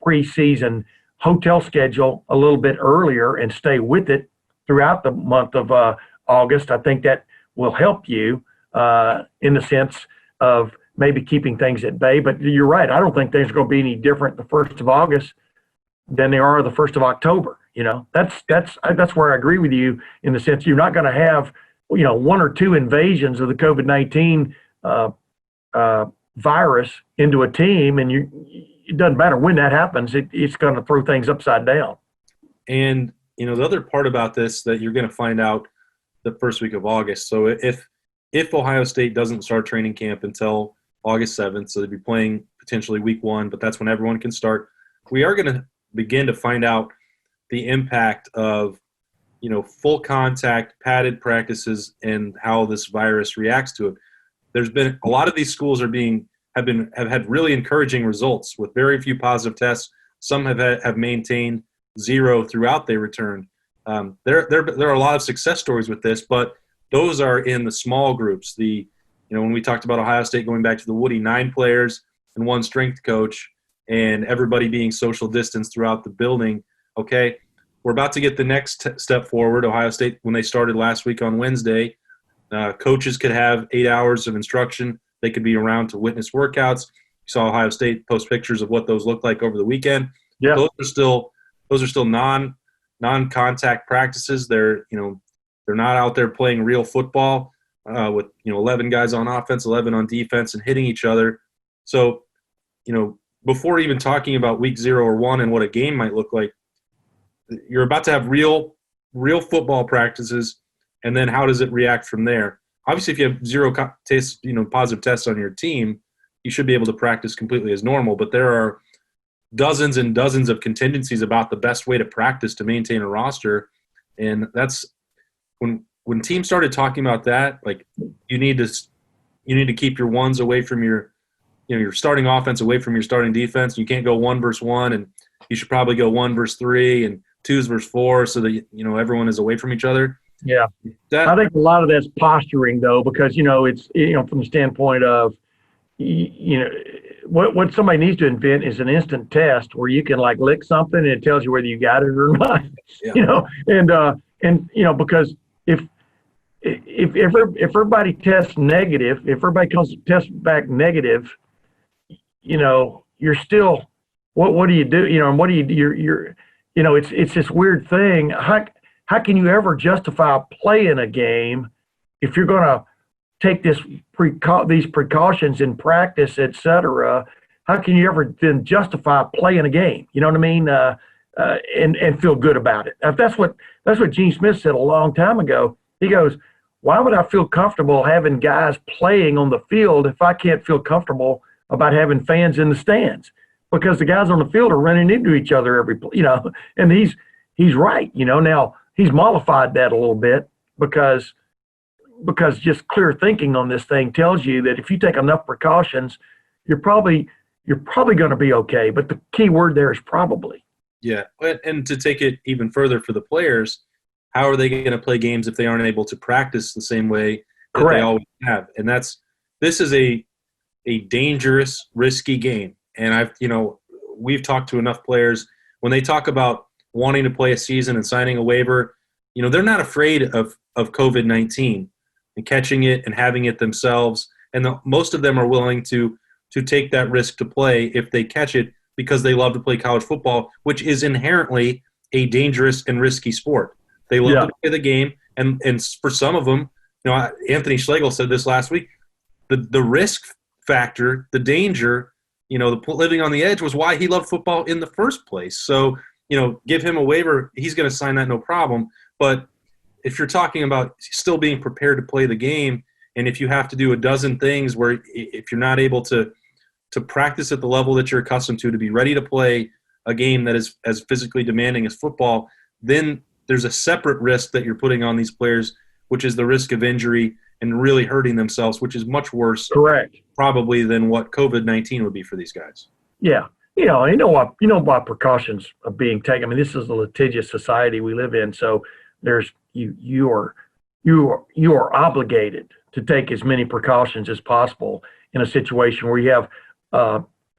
preseason hotel schedule a little bit earlier and stay with it throughout the month of August, I think that will help you in the sense of maybe keeping things at bay. But you're right. I don't think things are going to be any different the 1st of August than they are the 1st of October. That's where I agree with you in the sense you're not going to have, 1 or 2 invasions of the COVID-19 uh, virus into a team, and it doesn't matter when that happens, it's going to throw things upside down. And, the other part about this that you're going to find out the first week of August. So if Ohio State doesn't start training camp until August 7th, so they'd be playing potentially week 1, but that's when everyone can start. We are going to begin to find out the impact of, full contact, padded practices, and how this virus reacts to it. There's been a lot of these schools have had really encouraging results with very few positive tests. Some have maintained 0 throughout their return. There are a lot of success stories with this, but those are in the small groups. When we talked about Ohio State going back to the Woody, 9 players and 1 strength coach, and everybody being social distance throughout the building. Okay, we're about to get the next step forward. Ohio State, when they started last week on Wednesday, coaches could have 8 hours of instruction. They could be around to witness workouts. You saw Ohio State post pictures of what those looked like over the weekend. Yeah, those are still non-contact practices. They're not out there playing real football with 11 guys on offense, 11 on defense, and hitting each other. So before even talking about week 0 or 1 and what a game might look like, you're about to have real football practices, and then how does it react from there? Obviously, if you have 0 positive tests on your team, you should be able to practice completely as normal. But there are dozens and dozens of contingencies about the best way to practice to maintain a roster, and that's when teams started talking about that. Like, you need to keep your ones away from your starting offense away from your starting defense. You can't go 1 versus 1, and you should probably go 1 versus 3 and 2s versus 4 so that everyone is away from each other. Yeah, I think a lot of that's posturing, though, because it's from the standpoint of what somebody needs to invent is an instant test where you can like lick something and it tells you whether you got it or not. Yeah. And because if everybody tests negative, if everybody tests back negative, you're still what do you do? And what do you do? It's this weird thing. How can you ever justify playing a game if you're going to take these precautions in practice, et cetera? How can you ever then justify playing a game? You know what I mean? And feel good about it. That's what Gene Smith said a long time ago. He goes, why would I feel comfortable having guys playing on the field if I can't feel comfortable about having fans in the stands? Because the guys on the field are running into each other and he's right. Now he's mollified that a little bit because just clear thinking on this thing tells you that if you take enough precautions, you're probably going to be okay. But the key word there is probably. Yeah, and to take it even further for the players, how are they going to play games if they aren't able to practice the same way that Correct. They always have? And this is a dangerous, risky game. And we've talked to enough players when they talk about wanting to play a season and signing a waiver. They're not afraid of COVID-19 and catching it and having it themselves. And most of them are willing to take that risk to play if they catch it because they love to play college football, which is inherently a dangerous and risky sport. They love to play the game, and for some of them, Anthony Schlegel said this last week, the risk factor, the danger, the living on the edge was why he loved football in the first place. So, give him a waiver, he's going to sign that no problem. But if you're talking about still being prepared to play the game, and if you have to do a dozen things where if you're not able to practice at the level that you're accustomed to be ready to play a game that is as physically demanding as football, then there's a separate risk that you're putting on these players, which is the risk of injury and really hurting themselves, which is much worse, correct, probably than what COVID-19 would be for these guys. Yeah. Why precautions are being taken. I mean, this is a litigious society we live in. So there's you are obligated to take as many precautions as possible in a situation where you have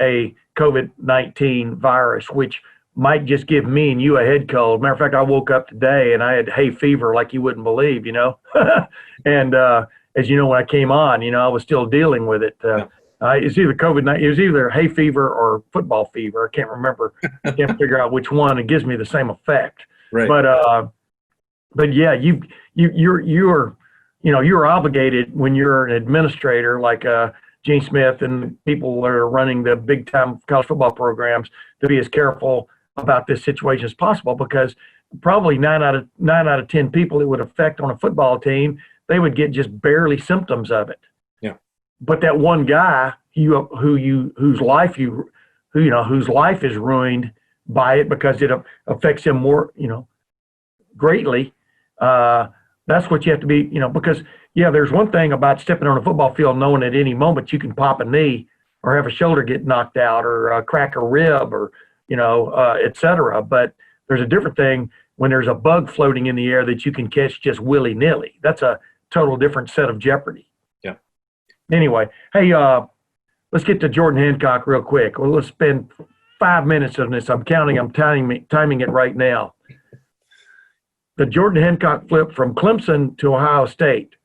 a COVID-19 virus, which might just give me and you a head cold. Matter of fact, I woke up today and I had hay fever like you wouldn't believe, and as you know, when I came on, I was still dealing with it. It's either COVID-19, it was either hay fever or football fever. I can't remember. I can't figure out which one. It gives me the same effect. Right. But yeah, you're you're obligated when you're an administrator like Gene Smith and people that are running the big time college football programs to be as careful about this situation as possible, because probably nine out of 10 people it would affect on a football team, they would get just barely symptoms of it. Yeah. But that one guy whose life is ruined by it because it affects him more, greatly. That's what you have to be, because there's one thing about stepping on a football field knowing at any moment you can pop a knee or have a shoulder get knocked out or crack a rib or, et cetera. But there's a different thing when there's a bug floating in the air that you can catch just willy-nilly. That's a total different set of jeopardy. Yeah. Anyway, hey, let's get to Jordan Hancock real quick. Well, let's spend 5 minutes on this. I'm timing it right now. The Jordan Hancock flip from Clemson to Ohio State.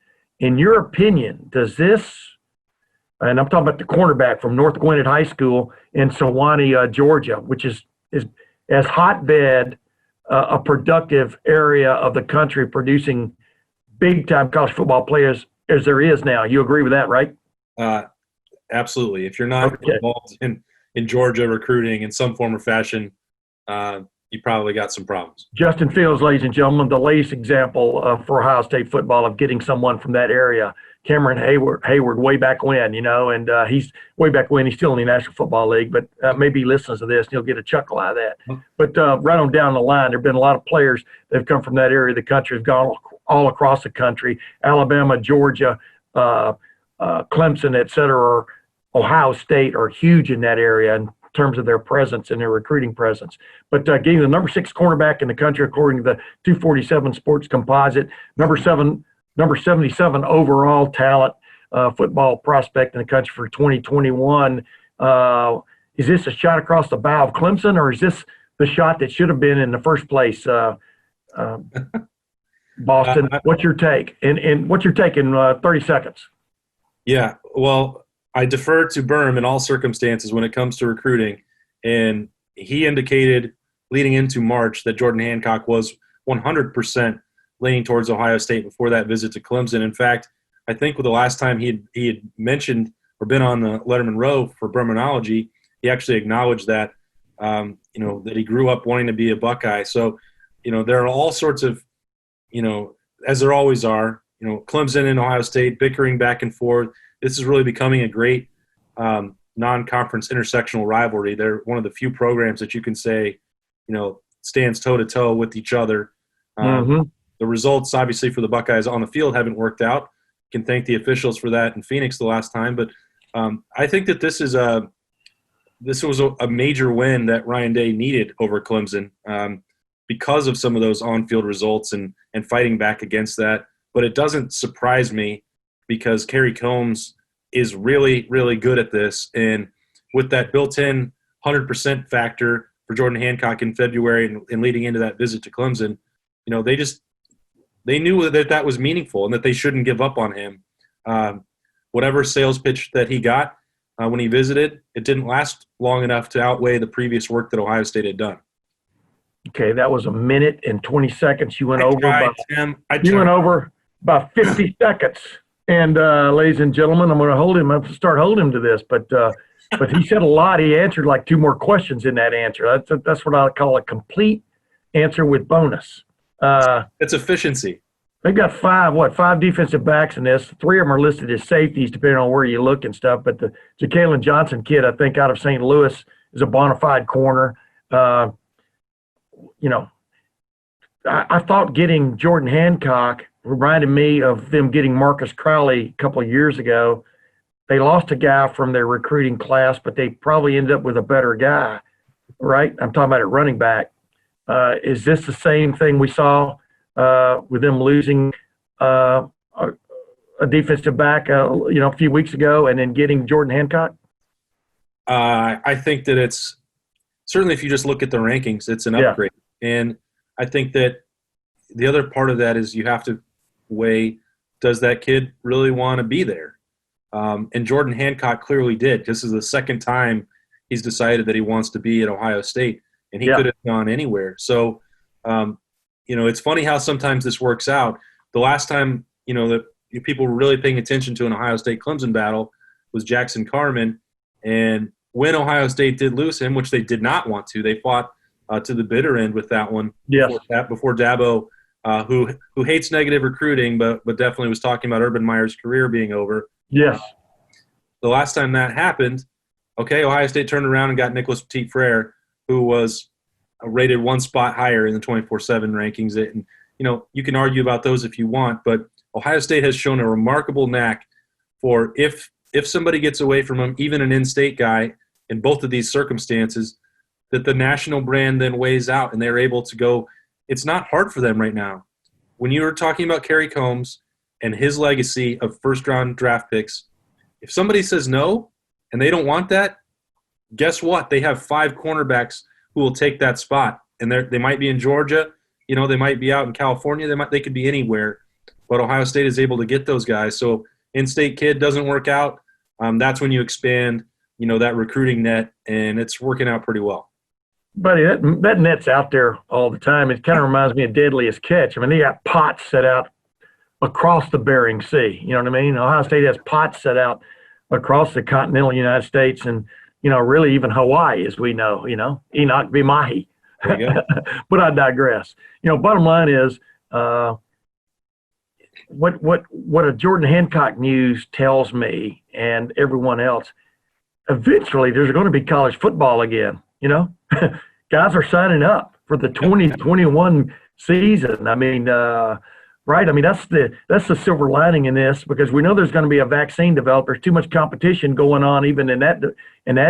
In your opinion, does this, and I'm talking about the cornerback from North Gwinnett High School in Sewanee, Georgia, which is as hotbed, a productive area of the country producing big-time college football players as there is now. You agree with that, right? Absolutely. If you're not involved in Georgia recruiting in some form or fashion, you probably got some problems. Justin Fields, ladies and gentlemen, the latest example for Ohio State football of getting someone from that area. Cameron Hayward way back when, and he's way back when. He's still in the National Football League, but maybe he listens to this and he'll get a chuckle out of that. But right on down the line, there have been a lot of players that have come from that area of the country, have gone all across the country. Alabama, Georgia, Clemson, et cetera, Ohio State are huge in that area in terms of their presence and their recruiting presence. But getting the number 6 cornerback in the country, according to the 247 Sports Composite, number 77 overall talent football prospect in the country for 2021. Is this a shot across the bow of Clemson, or is this the shot that should have been in the first place? Boston, what's your take? And what's your take in 30 seconds? Yeah, well, I defer to Berm in all circumstances when it comes to recruiting, and he indicated leading into March that Jordan Hancock was 100% leaning towards Ohio State before that visit to Clemson. In fact, I think the last time he had mentioned or been on the Lettermen Row for Bermanology, he actually acknowledged that that he grew up wanting to be a Buckeye. So, there are all sorts of, as there always are, Clemson and Ohio State bickering back and forth. This is really becoming a great non-conference intersectional rivalry. They're one of the few programs that you can say, stands toe-to-toe with each other. The results, obviously, for the Buckeyes on the field haven't worked out. You can thank the officials for that in Phoenix the last time. But I think that this was a major win that Ryan Day needed over Clemson because of some of those on-field results and fighting back against that. But it doesn't surprise me, because Kerry Combs is really, really good at this. And with that built-in 100% factor for Jordan Hancock in February and leading into that visit to Clemson, they knew that was meaningful and that they shouldn't give up on him. Whatever sales pitch that he got when he visited, it didn't last long enough to outweigh the previous work that Ohio State had done. Okay, that was a minute and 20 seconds. You went over about 50 seconds. And ladies and gentlemen, I'm going to start holding him to this. But he said a lot. He answered like 2 more questions in that answer. That's what I call a complete answer with bonus. It's efficiency. They've got 5 defensive backs in this. 3 of them are listed as safeties, depending on where you look and stuff. But the Jalen Johnson kid, I think, out of St. Louis, is a bona fide corner. I thought getting Jordan Hancock reminded me of them getting Marcus Crowley a couple of years ago. They lost a guy from their recruiting class, but they probably ended up with a better guy, right? I'm talking about at running back. Is this the same thing we saw with them losing a defensive back, a few weeks ago, and then getting Jordan Hancock? I think that it's certainly, if you just look at the rankings, it's an upgrade. And I think that the other part of that is you have to weigh, does that kid really want to be there? And Jordan Hancock clearly did. This is the second time he's decided that he wants to be at Ohio State, and he could have gone anywhere. So, it's funny how sometimes this works out. The last time, that people were really paying attention to an Ohio State-Clemson battle was Jackson Carman. And when Ohio State did lose him, which they did not want to, they fought to the bitter end with that one. Yes. Before Dabo, who hates negative recruiting, but definitely was talking about Urban Meyer's career being over. Yes. The last time that happened, okay, Ohio State turned around and got Nicholas Petit-Frere, who was rated one spot higher in the 24/7 rankings. And, you can argue about those if you want, but Ohio State has shown a remarkable knack for if somebody gets away from them, even an in-state guy, in both of these circumstances, that the national brand then weighs out and they're able to go. It's not hard for them right now. When you were talking about Kerry Combs and his legacy of first-round draft picks, if somebody says no and they don't want that, guess what? They have 5 cornerbacks who will take that spot. And they might be in Georgia. They might be out in California. They could be anywhere. But Ohio State is able to get those guys. So in-state kid doesn't work out. That's when you expand, that recruiting net, and it's working out pretty well. Buddy, that net's out there all the time. It kind of reminds me of Deadliest Catch. I mean, they got pots set out across the Bering Sea. You know what I mean? Ohio State has pots set out across the continental United States and, really even Hawaii, as we know, Enoch be Mahi. But I digress. Bottom line is what a Jordan Hancock news tells me and everyone else, eventually there's going to be college football again, Guys are signing up for the 2021 season. I mean, right? I mean, that's the silver lining in this, because we know there's going to be a vaccine developed. There's too much competition going on even in that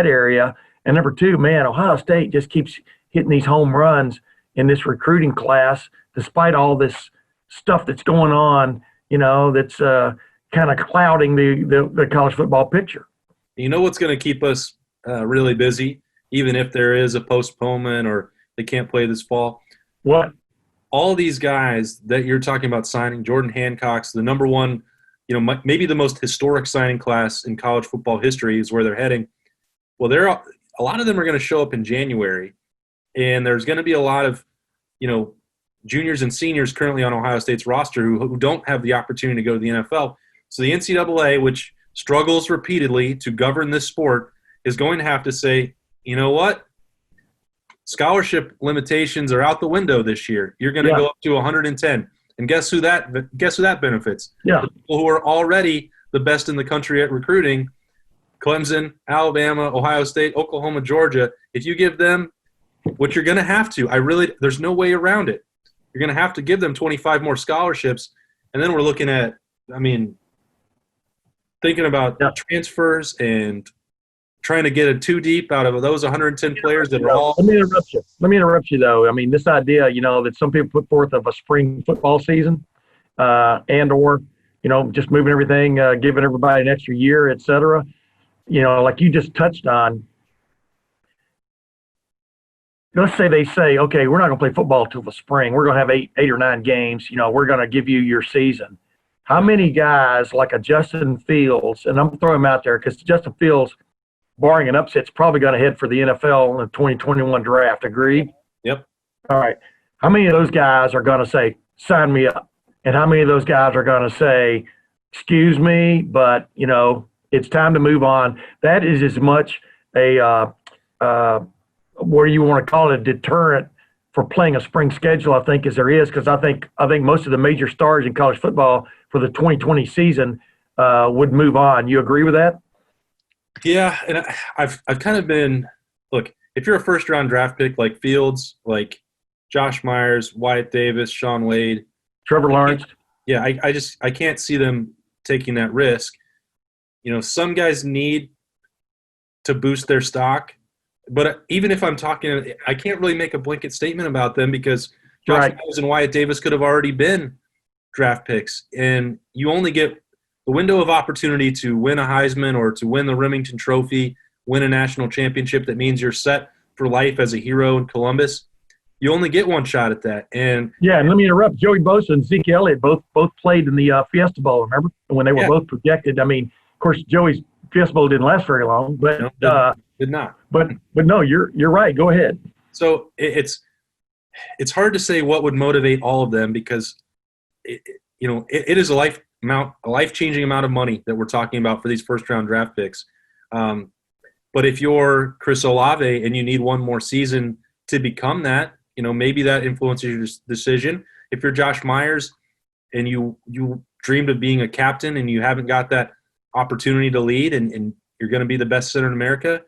area. And number two, man, Ohio State just keeps hitting these home runs in this recruiting class, despite all this stuff that's going on, that's kind of clouding the college football picture. You know what's going to keep us really busy, even if there is a postponement or they can't play this fall? What? All these guys that you're talking about signing, Jordan Hancock's the number one, maybe the most historic signing class in college football history is where they're heading. Well, a lot of them are going to show up in January, and there's going to be a lot of, juniors and seniors currently on Ohio State's roster who don't have the opportunity to go to the NFL. So the NCAA, which struggles repeatedly to govern this sport, is going to have to say, you know what? Scholarship limitations are out the window this year. You're going to go up to 110. And guess who that benefits? Yeah. The people who are already the best in the country at recruiting, Clemson, Alabama, Ohio State, Oklahoma, Georgia. If you give them what you're going to have to, there's no way around it. You're going to have to give them 25 more scholarships. And then we're looking at, thinking about transfers and trying to get a two deep out of those 110 players that are all. Let me interrupt you though. I mean, this idea, that some people put forth of a spring football season, or just moving everything, giving everybody an extra year, et cetera. Like you just touched on. Let's say they say, okay, we're not going to play football till the spring. We're going to have eight or 9 games. We're going to give you your season. How many guys like a Justin Fields, and I'm throwing him out there because Justin Fields, barring an upset, is probably going to head for the NFL in the 2021 draft. Agreed? Yep. All right. How many of those guys are going to say, sign me up? And how many of those guys are going to say, excuse me, but, it's time to move on? That is as much a what do you want to call it, a deterrent for playing a spring schedule, I think, as there is, because I think most of the major stars in college football for the 2020 season would move on. You agree with that? Yeah, and I've kind of been – look, if you're a first-round draft pick like Fields, like Josh Myers, Wyatt Davis, Sean Wade – Trevor Lawrence. Yeah, I can't see them taking that risk. Some guys need to boost their stock. But even if I'm talking, I can't really make a blanket statement about them because Josh Myers and Wyatt Davis could have already been draft picks. And you only get the window of opportunity to win a Heisman or to win the Remington Trophy, win a national championship that means you're set for life as a hero in Columbus. You only get one shot at that. And let me interrupt. Joey Bosa and Zeke Elliott both played in the Fiesta Bowl, remember? When they were both projected. I mean, of course, Joey's Fiesta Bowl didn't last very long, but did not. But no, you're right. Go ahead. So it's hard to say what would motivate all of them because it is a life-changing amount of money that we're talking about for these first-round draft picks. But if you're Chris Olave and you need one more season to become that, maybe that influences your decision. If you're Josh Myers and you dreamed of being a captain and you haven't got that opportunity to lead and you're going to be the best center in America,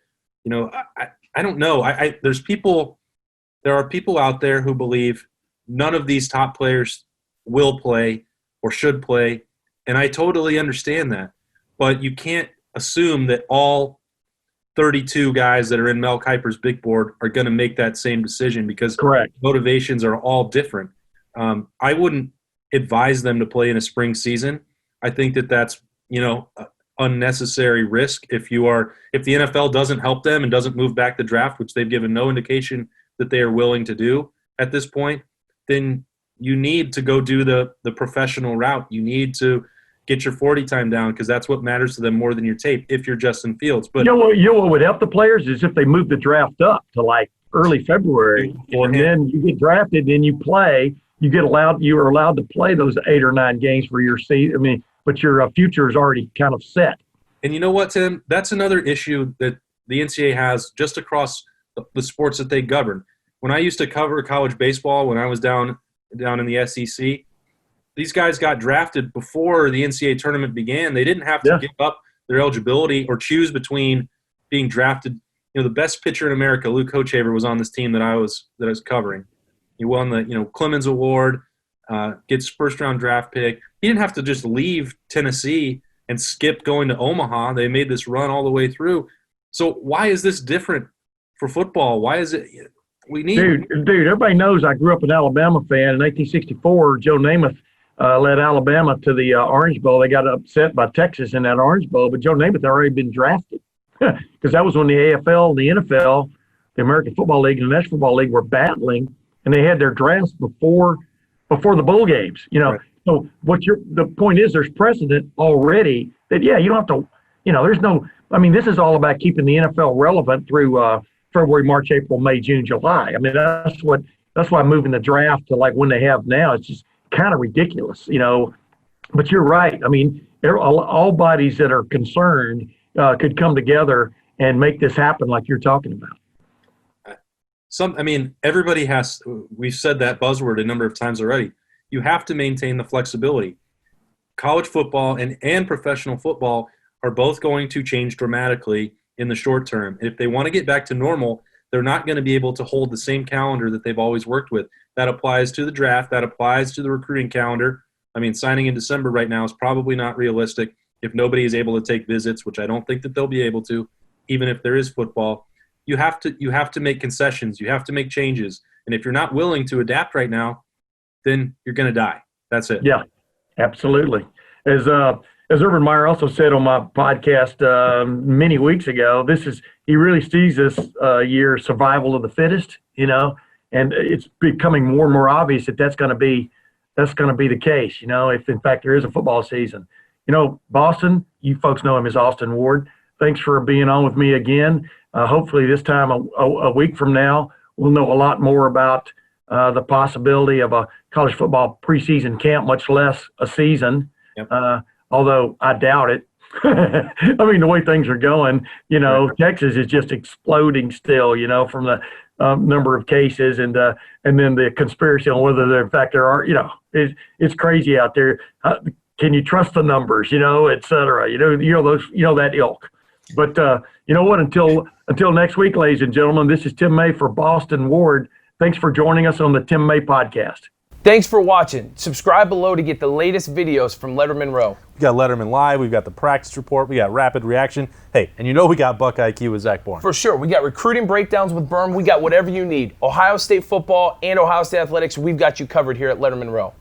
I don't know. There are people out there who believe none of these top players will play or should play, and I totally understand that. But you can't assume that all 32 guys that are in Mel Kiper's big board are going to make that same decision because Correct. Motivations are all different. I wouldn't advise them to play in a spring season. I think that that's, unnecessary risk. If the NFL doesn't help them and doesn't move back the draft, which they've given no indication that they are willing to do at this point, then you need to go do the professional route. You need to get your 40 time down because that's what matters to them more than your tape if you're Justin Fields. But what would help the players is if they move the draft up to like early February, and then you get drafted and you play. You are allowed to play those 8 or 9 games for your season. But your future is already kind of set. And you know what, Tim? That's another issue that the NCAA has just across the sports that they govern. When I used to cover college baseball, when I was down in the SEC, these guys got drafted before the NCAA tournament began. They didn't have to give up their eligibility or choose between being drafted. The best pitcher in America, Luke Hochever, was on this team that I was covering. He won the Clemens Award, gets first-round draft pick. He didn't have to just leave Tennessee and skip going to Omaha. They made this run all the way through. So why is this different for football? Why is it we need – Dude, everybody knows I grew up an Alabama fan. In 1864, Joe Namath led Alabama to the Orange Bowl. They got upset by Texas in that Orange Bowl, but Joe Namath had already been drafted because that was when the AFL and the NFL, the American Football League and the National Football League were battling, and they had their drafts before the bowl games. Right. So the point is there's precedent already that you don't have to. There's no. This is all about keeping the NFL relevant through February, March, April, May, June, July. That's why moving the draft to like when they have now. It's just kind of ridiculous, But you're right. All bodies that are concerned could come together and make this happen, like you're talking about. Everybody has. We've said that buzzword a number of times already. You have to maintain the flexibility. College football and professional football are both going to change dramatically in the short term. If they want to get back to normal, they're not going to be able to hold the same calendar that they've always worked with. That applies to the draft. That applies to the recruiting calendar. Signing in December right now is probably not realistic if nobody is able to take visits, which I don't think that they'll be able to, even if there is football. You have to make concessions. You have to make changes. And if you're not willing to adapt right now, then you're going to die. That's it. Yeah, absolutely. As Urban Meyer also said on my podcast many weeks ago, he really sees this year survival of the fittest, and it's becoming more and more obvious that that's going to be the case, if in fact there is a football season. Boston, you folks know him as Austin Ward. Thanks for being on with me again. Hopefully this time a week from now, we'll know a lot more about the possibility of a college football preseason camp, much less a season. Yep. Although I doubt it. The way things are going, Texas is just exploding still, from the number of cases and then the conspiracy on whether there are, it's crazy out there. Can you trust the numbers, et cetera, that ilk. But you know what? Until next week, ladies and gentlemen, this is Tim May for Boston Ward. Thanks for joining us on the Tim May podcast. Thanks for watching. Subscribe below to get the latest videos from Lettermen Row. We got Letterman Live, we've got the practice report, we got rapid reaction. Hey, and we got Buck IQ with Zach Bourne. For sure. We got recruiting breakdowns with Berm. We got whatever you need. Ohio State football and Ohio State athletics, we've got you covered here at Lettermen Row.